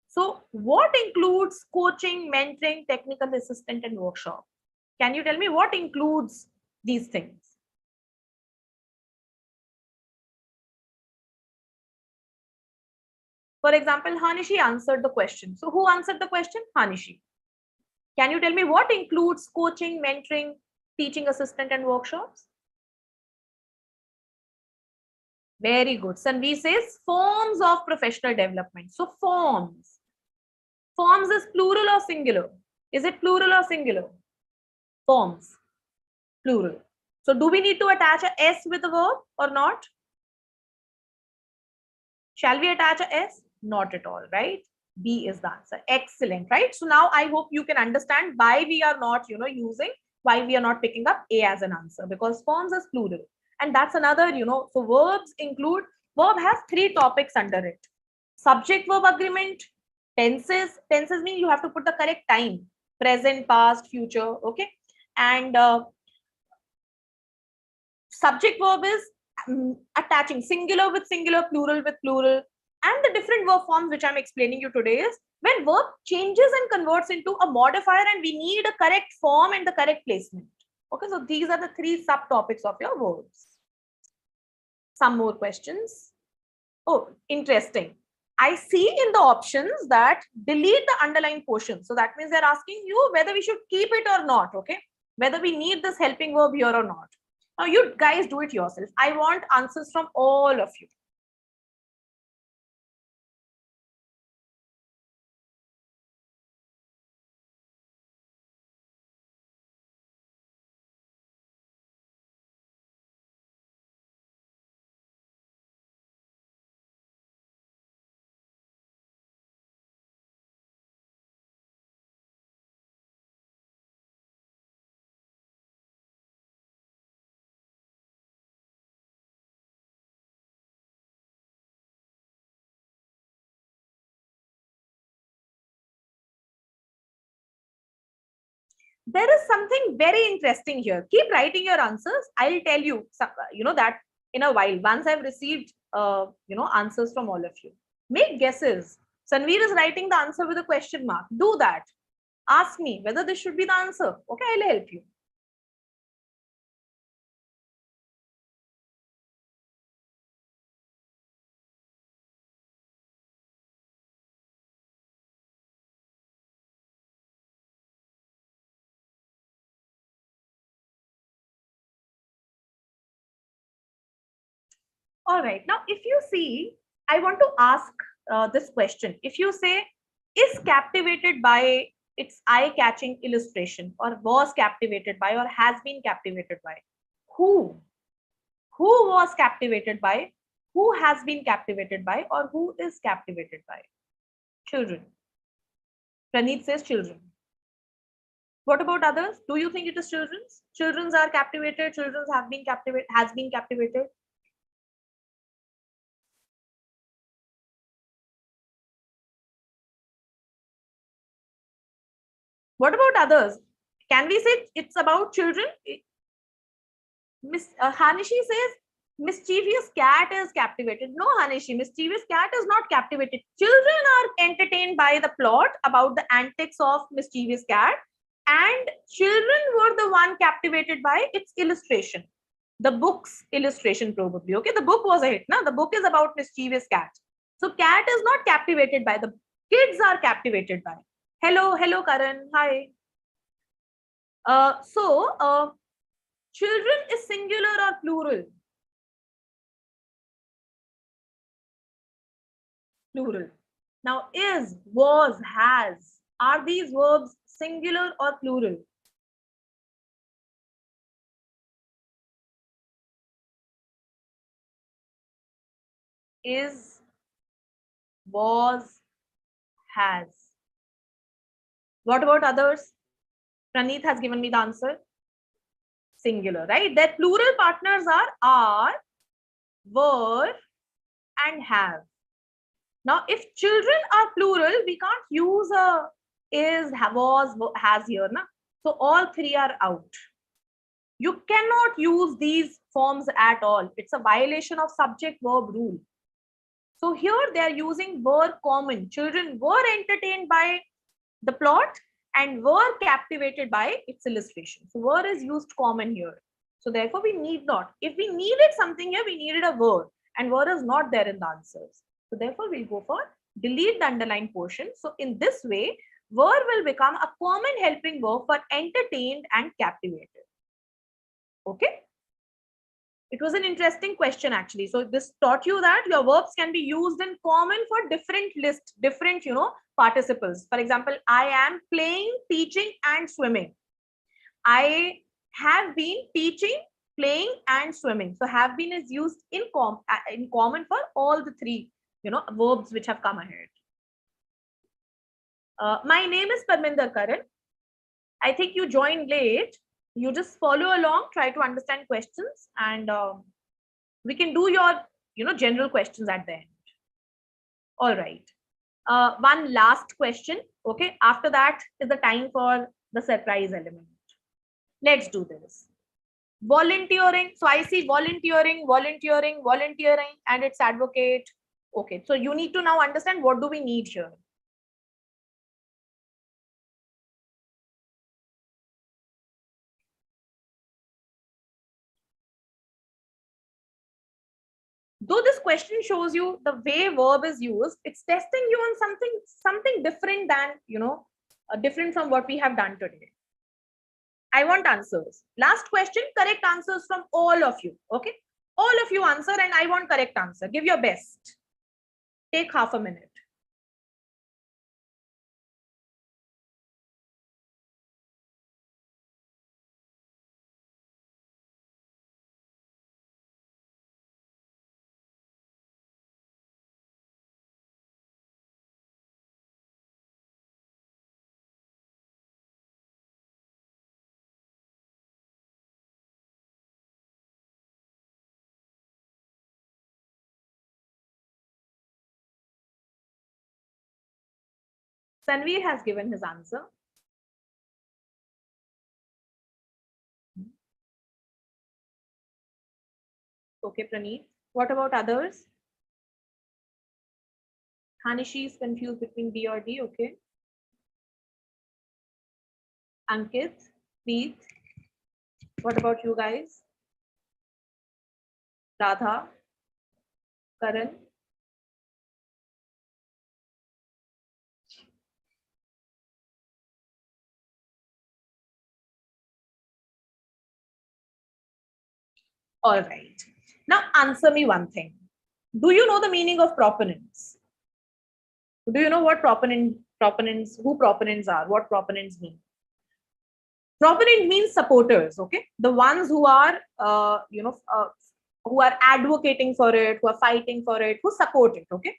So what includes coaching, mentoring, technical assistant, and workshop? Can you tell me what includes these things? For example, Hanishi answered the question. So who answered the question? Hanishi. Can you tell me what includes coaching, mentoring, teaching assistant, and workshops? Very good. Sanvi says forms of professional development. So forms. Forms is plural or singular? Is it plural or singular? Forms. Plural. So do we need to attach a S with the verb or not? Shall we attach a S? Not at all, right? B is the answer. Excellent, right? So now I hope you can understand why we are not, why we are not picking up A as an answer, because forms is plural. And that's another, so verbs include, verb has 3 topics under it. Subject verb agreement, tenses mean you have to put the correct time, present, past, future, okay? And subject verb is attaching singular with singular, plural with plural. And the different verb forms which I'm explaining you today is when verb changes and converts into a modifier and we need a correct form and the correct placement. Okay, so these are the 3 subtopics of your verbs. Some more questions. Oh, interesting. I see in the options that delete the underlined portion. So that means they're asking you whether we should keep it or not. Okay, whether we need this helping verb here or not. Now you guys do it yourself. I want answers from all of you. There is something very interesting here. Keep writing your answers. I'll tell you, that in a while, once I've received, answers from all of you. Make guesses. Sanveer is writing the answer with a question mark. Do that. Ask me whether this should be the answer. Okay, I'll help you. All right. Now, if you see, I want to ask this question. If you say, is captivated by its eye-catching illustration, or was captivated by, or has been captivated by? Who? Who was captivated by? Who has been captivated by? Or who is captivated by? Children. Praneeth says children. What about others? Do you think it is children's? Children's are captivated. Children's have been captivated. Has been captivated. What about others? Can we say it's about children? Miss Hanishi says mischievous cat is captivated. No, Hanishi, mischievous cat is not captivated. Children are entertained by the plot about the antics of mischievous cat, and children were the one captivated by its illustration. The book's illustration, probably. Okay, the book was a hit. Now the book is about mischievous cat. So cat is not captivated by, the kids are captivated by. Hello, Karan. Hi. Children is singular or plural? Plural. Now, is, was, has, are these verbs singular or plural? Is, was, has. What about others? Praneeth has given me the answer. Singular, right? Their plural partners are, were, and have. Now, if children are plural, we can't use a is, was, has here. Na? So all three are out. You cannot use these forms at all. It's a violation of subject-verb rule. So here they are using were common. Children were entertained by the plot and were captivated by its illustration. So were is used common here. So therefore we need not. If we needed something here, we needed a were, and were is not there in the answers. So therefore we'll go for delete the underlined portion. So in this way, were will become a common helping verb for entertained and captivated. Okay. It was an interesting question actually. So this taught you that your verbs can be used in common for different lists, different, participles. For example, I am playing, teaching, and swimming. I have been teaching, playing, and swimming. So have been is used in common for all the three, verbs which have come ahead. My name is Parminder Karan. I think you joined late. You just follow along, try to understand questions, and we can do your, general questions at the end. All right. One last question. Okay. After that is the time for the surprise element. Let's do this. Volunteering. So I see volunteering, and its advocate. Okay. So you need to now understand what do we need here. Though this question shows you the way verb is used, it's testing you on something different than, different from what we have done today. I want answers. Last question, correct answers from all of you. Okay. All of you answer, and I want correct answer. Give your best. Take half a minute. Sanveer has given his answer. Okay, Praneeth. What about others? Hanishi is confused between B or D. Okay. Ankit, Preet. What about you guys? Radha, Karan. All right. Now answer me one thing. Do you know the meaning of proponents? Do you know what proponent proponents, who proponents are, what proponents mean. Proponent means supporters, okay? The ones who are, who are advocating for it, who are fighting for it, who support it, okay?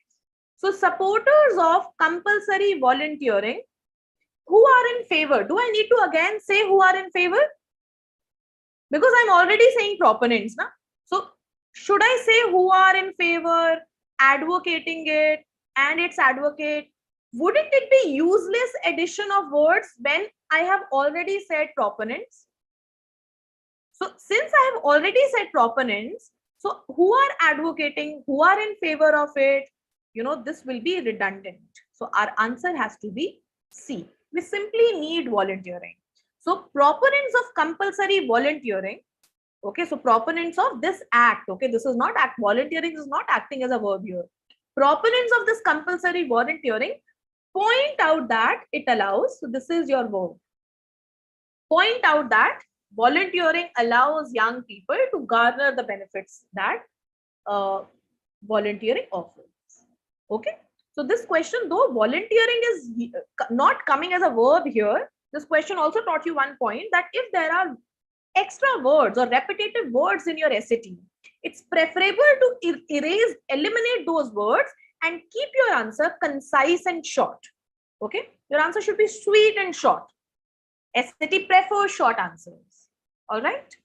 So supporters of compulsory volunteering, who are in favor? Do I need to again say who are in favor? Because I'm already saying proponents, na? So should I say who are in favor, advocating it, and its advocate? Wouldn't it be useless addition of words when I have already said proponents? So since I have already said proponents, so who are advocating, who are in favor of it, this will be redundant. So our answer has to be C. We simply need volunteering. So proponents of compulsory volunteering, okay, so proponents of this act, okay, this is not act, volunteering is not acting as a verb here. Proponents of this compulsory volunteering point out that it allows, so this is your verb, point out that volunteering allows young people to garner the benefits that volunteering offers. Okay, so this question, though volunteering is not coming as a verb here, this question also taught you one point, that if there are extra words or repetitive words in your SAT, it's preferable to eliminate those words and keep your answer concise and short. Okay, your answer should be sweet and short. SAT prefers short answers. All right.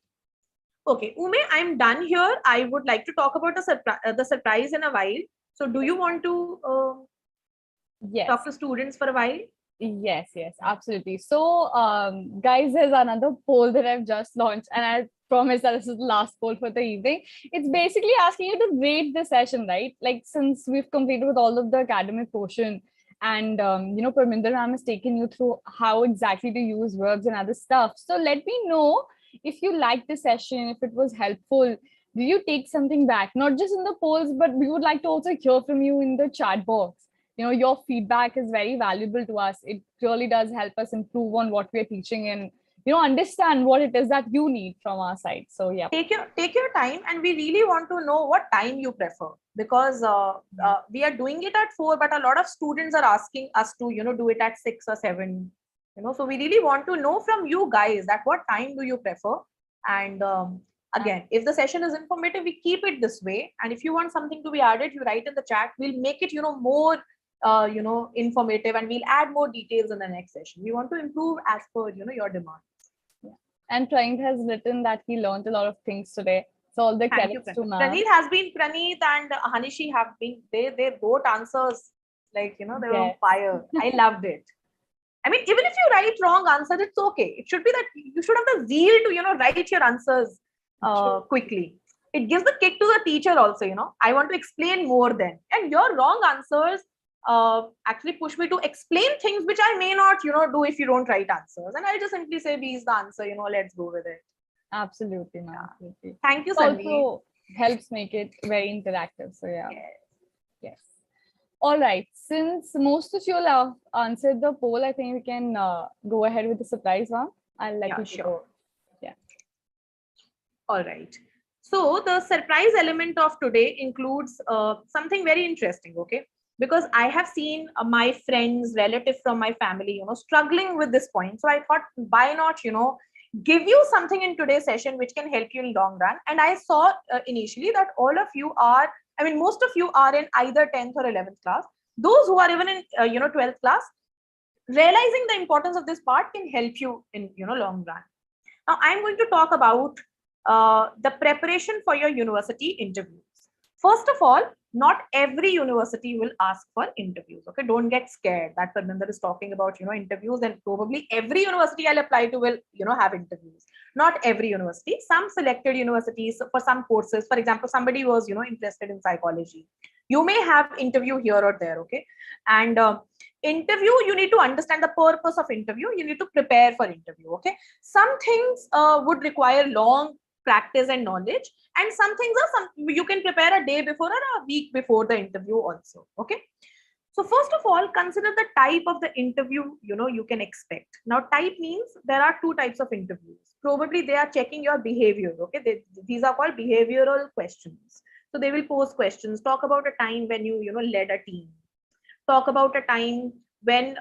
Okay, Ume, I'm done here. I would like to talk about the surprise in a while. So do you want to talk to students for a while? Yes, absolutely. So, guys, there's another poll that I've just launched, and I promise that this is the last poll for the evening. It's basically asking you to rate the session, right? Like, since we've completed with all of the academic portion, and Parminder ma'am has taken you through how exactly to use verbs and other stuff. So let me know if you liked the session, if it was helpful. Do you take something back? Not just in the polls, but we would like to also hear from you in the chat box. Your feedback is very valuable to us. It really does help us improve on what we're teaching and understand what it is that you need from our side. So yeah, take your time, and we really want to know what time you prefer, because we are doing it at 4, but a lot of students are asking us to do it at 6 or 7. So we really want to know from you guys that what time do you prefer. And again, if the session is informative, we keep it this way, and if you want something to be added, you write in the chat. We'll make it more informative, and we'll add more details in the next session. We want to improve as per your demand. And Pranit has written that he learned a lot of things today. So all the credits to ma'am. Pranit and Hanishi have been, they wrote answers like, they were on fire. I loved it. I mean, even if you write wrong answers, it's okay. It should be that you should have the zeal to, write your answers quickly. It gives the kick to the teacher also, I want to explain more then. And your wrong answers actually push me to explain things which I may not, do if you don't write answers. And I'll just simply say B is the answer, let's go with it. Absolutely, ma'am. Absolutely. Thank you, Sandeep. Also helps make it very interactive. So yeah. Yes. All right. Since most of you have answered the poll, I think we can go ahead with the surprise one. I'll let you go. Yeah. All right. So the surprise element of today includes something very interesting, okay? Because I have seen my friends, relatives from my family, struggling with this point. So I thought, why not, give you something in today's session which can help you in long run. And I saw initially that all of you are, most of you are in either 10th or 11th class. Those who are even in, 12th class, realizing the importance of this part can help you in, long run. Now, I'm going to talk about the preparation for your university interviews. First of all, not every university will ask for interviews. Okay, don't get scared that Parminder is talking about interviews, and probably every university I'll apply to will have interviews. Not every university. Some selected universities for some courses. For example, somebody was interested in psychology. You may have interview here or there. Okay, and interview, you need to understand the purpose of interview. You need to prepare for interview. Okay, some things would require long practice and knowledge, and some things are you can prepare a day before or a week before the interview also. Okay, so first of all, consider the type of the interview you can expect. Now, type means there are 2 types of interviews. Probably they are checking your behavior. Okay, these are called behavioral questions. So they will pose questions, talk about a time when you led a team, talk about a time when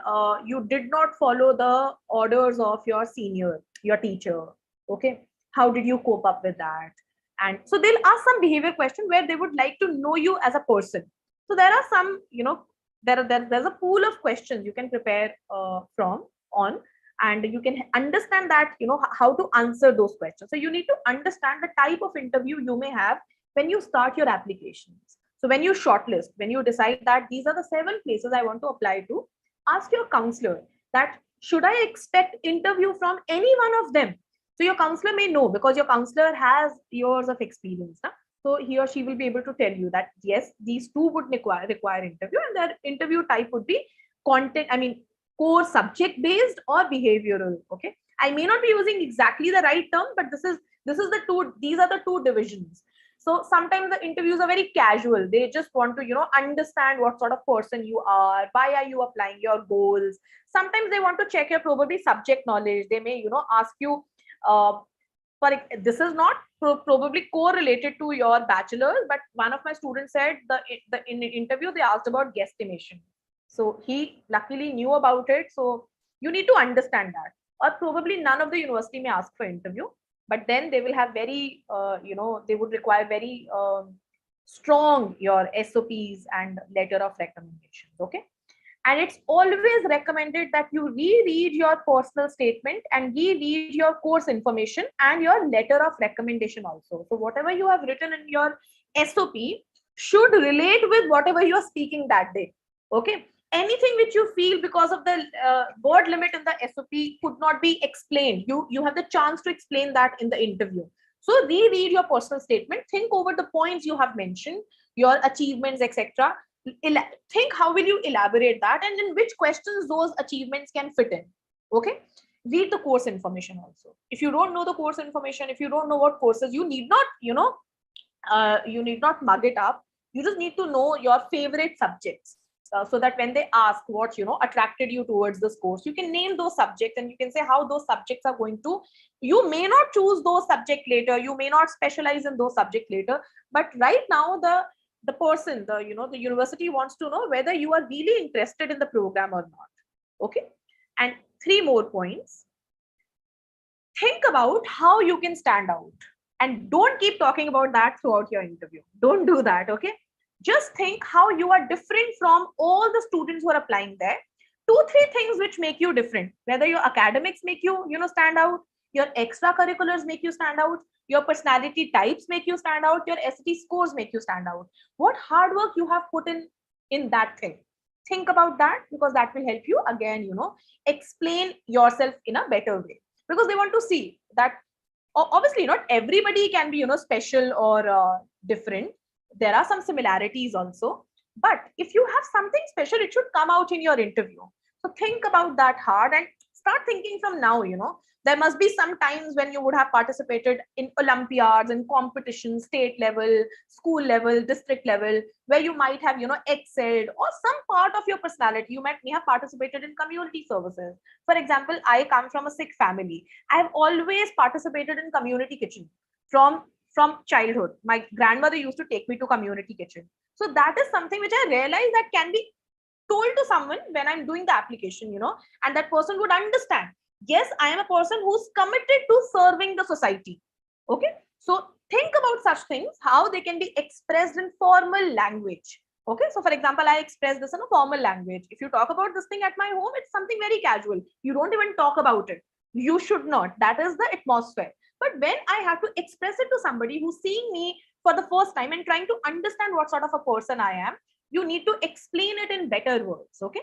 you did not follow the orders of your senior, your teacher. Okay, how did you cope up with that? And so they'll ask some behavior question where they would like to know you as a person. So there are some, there's a pool of questions you can prepare from on, and you can understand that, how to answer those questions. So you need to understand the type of interview you may have when you start your applications. So when you shortlist, when you decide that these are the 7 places I want to apply to, ask your counselor that should I expect interview from any one of them. So your counselor may know, because your counselor has years of experience. Na? So he or she will be able to tell you that yes, these 2 would require interview, and their interview type would be content, core subject based or behavioral. Okay, I may not be using exactly the right term, but these are the 2 divisions. So sometimes the interviews are very casual. They just want to, understand what sort of person you are, why are you applying, your goals. Sometimes they want to check your probably subject knowledge. They may, ask you, uh, this is not probably correlated to your bachelor's, but one of my students said in the interview they asked about guesstimation. So he luckily knew about it. So you need to understand that. Or probably none of the university may ask for interview, but then they will have very, they would require very strong your SOPs and letter of recommendations. Okay. And it's always recommended that you reread your personal statement and reread your course information and your letter of recommendation also. So whatever you have written in your SOP should relate with whatever you are speaking that day. Okay. Anything which you feel because of the word limit in the SOP could not be explained, you have the chance to explain that in the interview. So reread your personal statement, think over the points you have mentioned, your achievements, etc. Think how will you elaborate that, and in which questions those achievements can fit in. Okay, read the course information also. If you don't know the course information, if you don't know what courses, you need not, you need not mug it up. You just need to know your favorite subjects, so that when they ask what attracted you towards this course, you can name those subjects and you can say how those subjects are going to, you may not choose those subjects later, you may not specialize in those subjects later, but right now the person, the university wants to know whether you are really interested in the program or not. Okay. And 3 more points. Think about how you can stand out, and don't keep talking about that throughout your interview. Don't do that. Okay. Just think how you are different from all the students who are applying there. 2-3 things which make you different, whether your academics make you, stand out, your extracurriculars make you stand out, your personality types make you stand out, your SAT scores make you stand out. What hard work you have put in that thing. Think about that, because that will help you again, explain yourself in a better way, because they want to see that obviously not everybody can be, special or different. There are some similarities also, but if you have something special, it should come out in your interview. So think about that hard and start thinking from now. There must be some times when you would have participated in Olympiads and competitions, state level, school level, district level, where you might have, excelled, or some part of your personality. You may have participated in community services. For example, I come from a Sikh family. I have always participated in community kitchen from childhood. My grandmother used to take me to community kitchen. So that is something which I realized that can be told to someone when I'm doing the application, and that person would understand. Yes, I am a person who's committed to serving the society. Okay. So think about such things, how they can be expressed in formal language. Okay. So for example, I express this in a formal language. If you talk about this thing at my home, it's something very casual. You don't even talk about it. You should not. That is the atmosphere. But when I have to express it to somebody who's seeing me for the first time and trying to understand what sort of a person I am, you need to explain it in better words. Okay.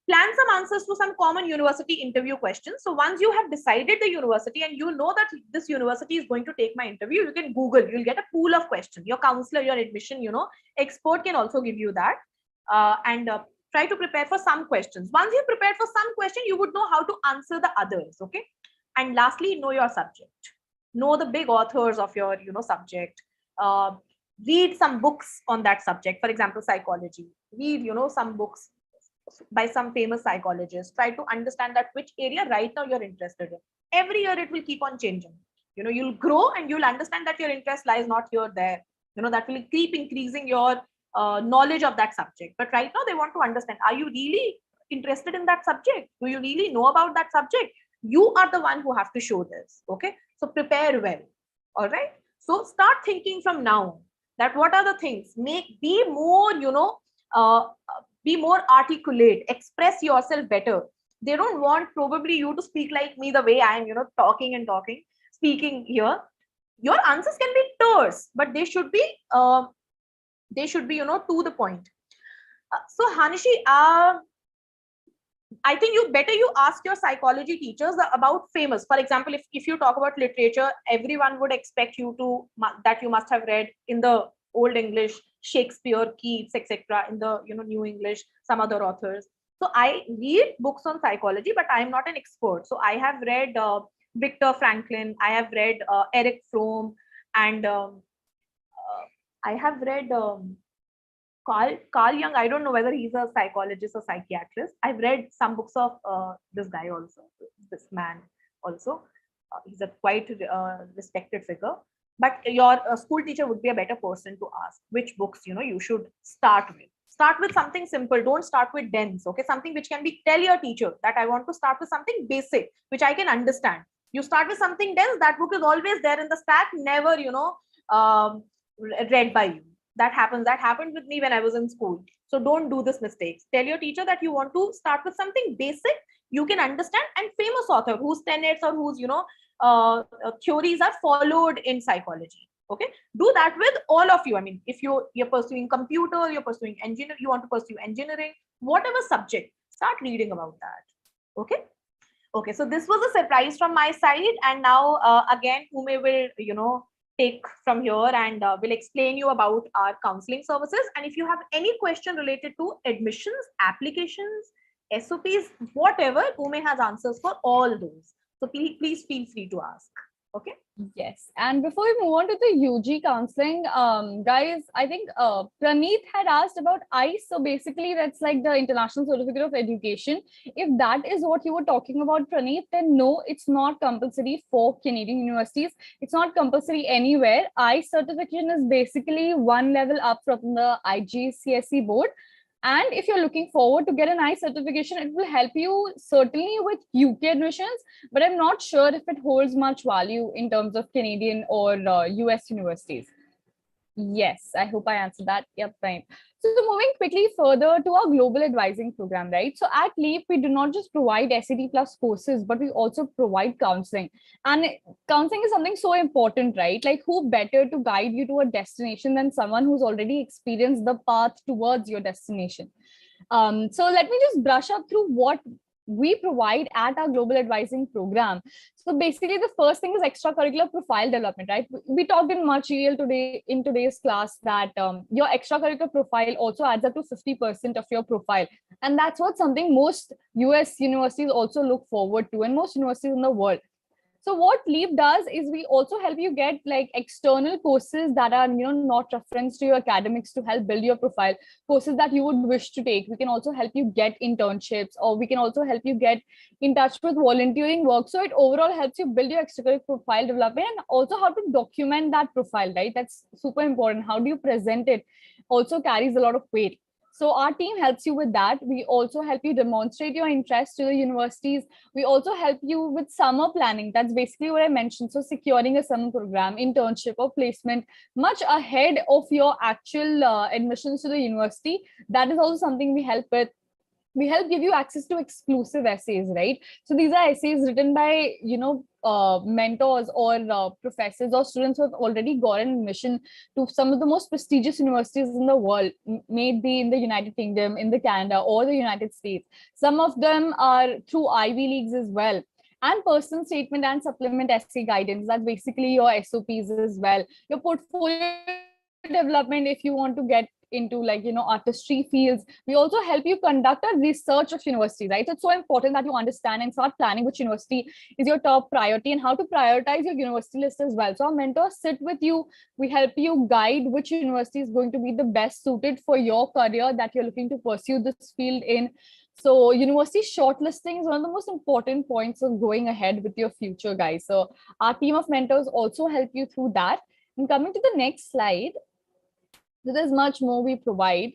Plan some answers to some common university interview questions. So once you have decided the university and you know that this university is going to take my interview, you can Google, you'll get a pool of questions. Your counselor, your admission, expert can also give you that. And try to prepare for some questions. Once you've prepared for some question, you would know how to answer the others. Okay. And lastly, know your subject. Know the big authors of your, subject. Read some books on that subject. For example, psychology. Read, some books by some famous psychologists. Try to understand that which area right now you're interested in. Every year it will keep on changing. You'll grow and you'll understand that your interest lies not here, there. That will keep increasing your knowledge of that subject. But right now they want to understand, are you really interested in that subject? Do you really know about that subject? You are the one who have to show this. Okay, so prepare well. All right, so start thinking from now that what are the things, be more, be more articulate, express yourself better. They don't want probably you to speak like me, the way I am, talking and talking, speaking here. Your answers can be terse, but they should be to the point. So Hanishi, I think you ask your psychology teachers about famous. For example, if you talk about literature, everyone would expect you to that you must have read in the Old English Shakespeare, Keats, etc. In the New English some other authors. So I read books on psychology, but I am not an expert. So I have read Viktor Franklin, I have read Eric Fromm, and I have read Carl Jung. I don't know whether he's a psychologist or psychiatrist. I've read some books of this guy also, this man also. He's a quite respected figure. But your school teacher would be a better person to ask which books you should start with. Start with something simple. Don't start with dense. Okay, something which can be. Tell your teacher that I want to start with something basic which I can understand. You start with something dense. That book is always there in the stack. Never read by you. That happened with me when I was in school. So don't do this mistake. Tell your teacher that you want to start with something basic you can understand, and famous author whose tenets or whose theories are followed in psychology. Okay, do that with all of you. I mean, if you're pursuing computer, you're pursuing engineer, you want to pursue engineering, whatever subject, start reading about that. Okay, so this was a surprise from my side, and now again Ume will take from here and will explain you about our counseling services. And if you have any question related to admissions, applications, SOPs, whatever, Ume has answers for all those. So please feel free to ask. Okay. Yes. And before we move on to the UG counseling, guys, I think Praneeth had asked about ICE. So basically, that's like the International Certificate of Education. If that is what you were talking about, Praneeth, then no, it's not compulsory for Canadian universities. It's not compulsory anywhere. ICE certification is basically one level up from the IGCSE board. And if you're looking forward to get an ICE certification, it will help you certainly with UK admissions, but I'm not sure if it holds much value in terms of Canadian or US universities. Yes, I hope I answered that. Yep, fine. So moving quickly further to our global advising program, right? So at LEAP, we do not just provide SAT plus courses, but we also provide counseling. And counseling is something so important, right? Like who better to guide you to a destination than someone who's already experienced the path towards your destination. So let me just brush up through what we provide at our global advising program. So basically the first thing is extracurricular profile development, right? We talked in much detail today in today's class that your extracurricular profile also adds up to 50% of your profile. And that's what something most US universities also look forward to, and most universities in the world. So what LEAP does is we also help you get like external courses that are not referenced to your academics to help build your profile, courses that you would wish to take. We can also help you get internships, or we can also help you get in touch with volunteering work. So it overall helps you build your extracurricular profile development, and also how to document that profile, right? That's super important. How do you present it also carries a lot of weight. So our team helps you with that. We also help you demonstrate your interest to the universities. We also help you with summer planning. That's basically what I mentioned. So securing a summer program, internship or placement much ahead of your actual admissions to the university. That is also something we help with. We help give you access to exclusive essays, right? So these are essays written by, mentors or professors or students who have already gotten admission to some of the most prestigious universities in the world, maybe in the United Kingdom, in the Canada, or the United States. Some of them are through Ivy Leagues as well. And personal statement and supplement essay guidance. That's basically your SOPs as well. Your portfolio development, if you want to get into artistry fields. We also help you conduct a research of university, right? So it's so important that you understand and start planning which university is your top priority and how to prioritize your university list as well. So our mentors sit with you. We help you guide which university is going to be the best suited for your career that you're looking to pursue this field in. So university shortlisting is one of the most important points of going ahead with your future, guys. So our team of mentors also help you through that. And coming to the next slide, so there's much more we provide.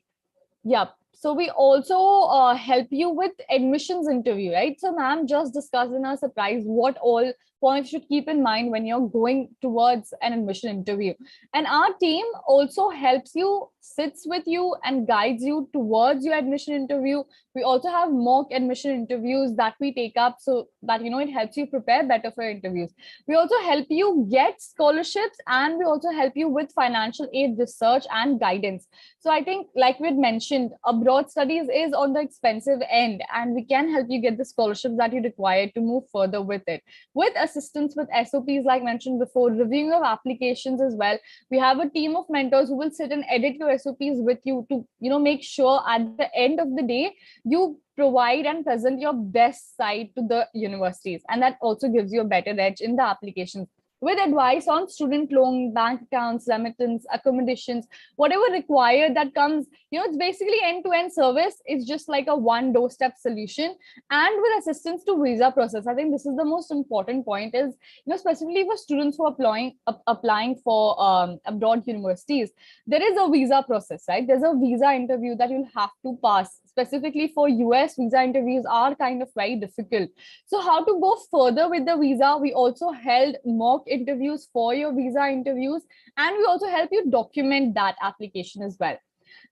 Yeah. So we also help you with admissions interview, right? So ma'am just discussed in our surprise what all points you should keep in mind when you're going towards an admission interview. And our team also helps you, sits with you and guides you towards your admission interview. We also have mock admission interviews that we take up so that, you know, it helps you prepare better for interviews. We also help you get scholarships, and we also help you with financial aid, research and guidance. So I think, like we had mentioned, abroad studies is on the expensive end, and we can help you get the scholarships that you require to move further with it. With assistance with SOPs, like mentioned before, reviewing of applications as well. We have a team of mentors who will sit and edit your SOPs with you to, you know, make sure at the end of the day, you provide and present your best side to the universities. And that also gives you a better edge in the applications, with advice on student loan, bank accounts, remittance, accommodations, whatever required that comes. You know, it's basically end-to-end service. It's just like a one doorstep solution, and with assistance to visa process. I think this is the most important point is, you know, specifically for students who are applying for abroad universities, there is a visa process, right? There's a visa interview that you'll have to pass. Specifically for US, visa interviews are kind of very difficult. So how to go further with the visa? We also held mock interviews for your visa interviews, and we also help you document that application as well.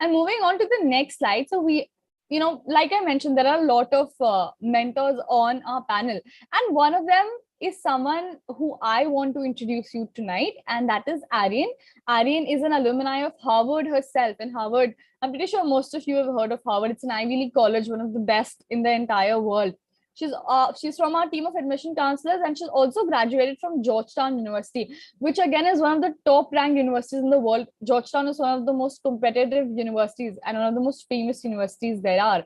And moving on to the next slide. So we, you know, like I mentioned, there are a lot of mentors on our panel, and one of them is someone who I want to introduce you tonight, and that is Aryan. Aryan is an alumni of Harvard herself, and Harvard, I'm pretty sure most of you have heard of Harvard. It's an Ivy League college, one of the best in the entire world. She's from our team of admission counselors, and she's also graduated from Georgetown University, which again is one of the top ranked universities in the world. Georgetown is one of the most competitive universities and one of the most famous universities there are.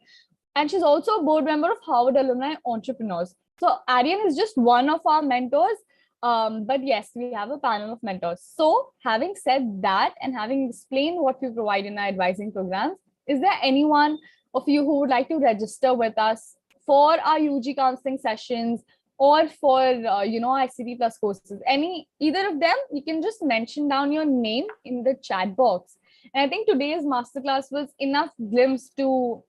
And she's also a board member of Harvard Alumni Entrepreneurs. So Aryan is just one of our mentors. But yes, we have a panel of mentors. So having said that, and having explained what we provide in our advising programs, is there anyone of you who would like to register with us for our UG counseling sessions, or for you know, ICT plus courses? Either of them, you can just mention down your name in the chat box. And I think today's masterclass was enough glimpse to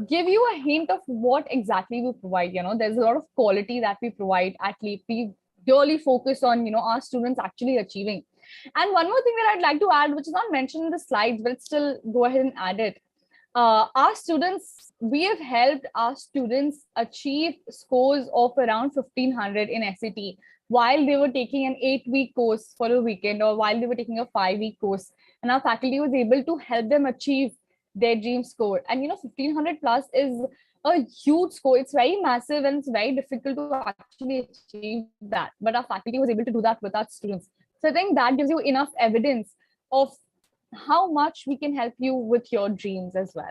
give you a hint of what exactly we provide. You know, there's a lot of quality that we provide at LEAP. We really focus on, you know, our students actually achieving. And one more thing that I'd like to add, which is not mentioned in the slides, but still go ahead and add it. Our students, we have helped our students achieve scores of around 1500 in SAT while they were taking an 8-week course for a weekend, or while they were taking a 5-week course. And our faculty was able to help them achieve their dream score. And, you know, 1500 plus is a huge score. It's very massive, and it's very difficult to actually achieve that. But our faculty was able to do that with our students. So I think that gives you enough evidence of how much we can help you with your dreams as well.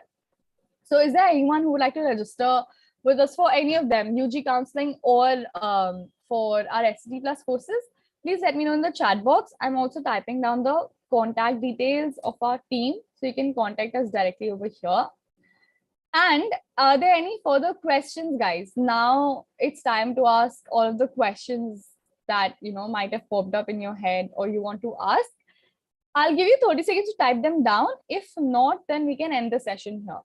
So is there anyone who would like to register with us for any of them, UG counseling or for our SCT plus courses? Please let me know in the chat box. I'm also typing down the contact details of our team, so you can contact us directly over here. And are there any further questions, guys? Now it's time to ask all of the questions that, you know, might have popped up in your head or you want to ask. I'll give you 30 seconds to type them down. If not, then we can end the session here.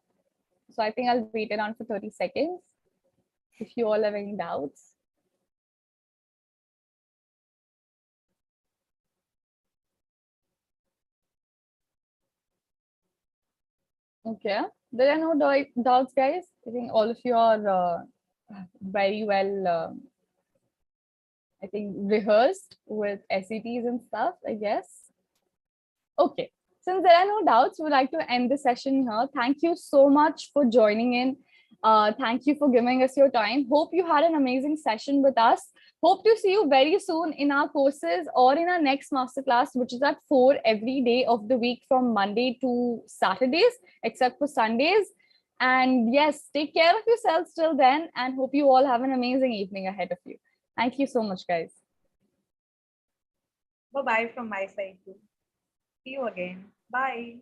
So I think I'll wait around for 30 seconds if you all have any doubts. Okay, there are no doubts, guys. I think all of you are very well, I think, rehearsed with SETs and stuff, I guess. Okay, since there are no doubts, we'd like to end the session here. Thank you so much for joining in. Thank you for giving us your time. Hope you had an amazing session with us. Hope to see you very soon in our courses or in our next masterclass, which is at 4 every day of the week from Monday to Saturdays, except for Sundays. And yes, take care of yourselves till then, and hope you all have an amazing evening ahead of you. Thank you so much, guys. Bye-bye from my side too. See you again. Bye.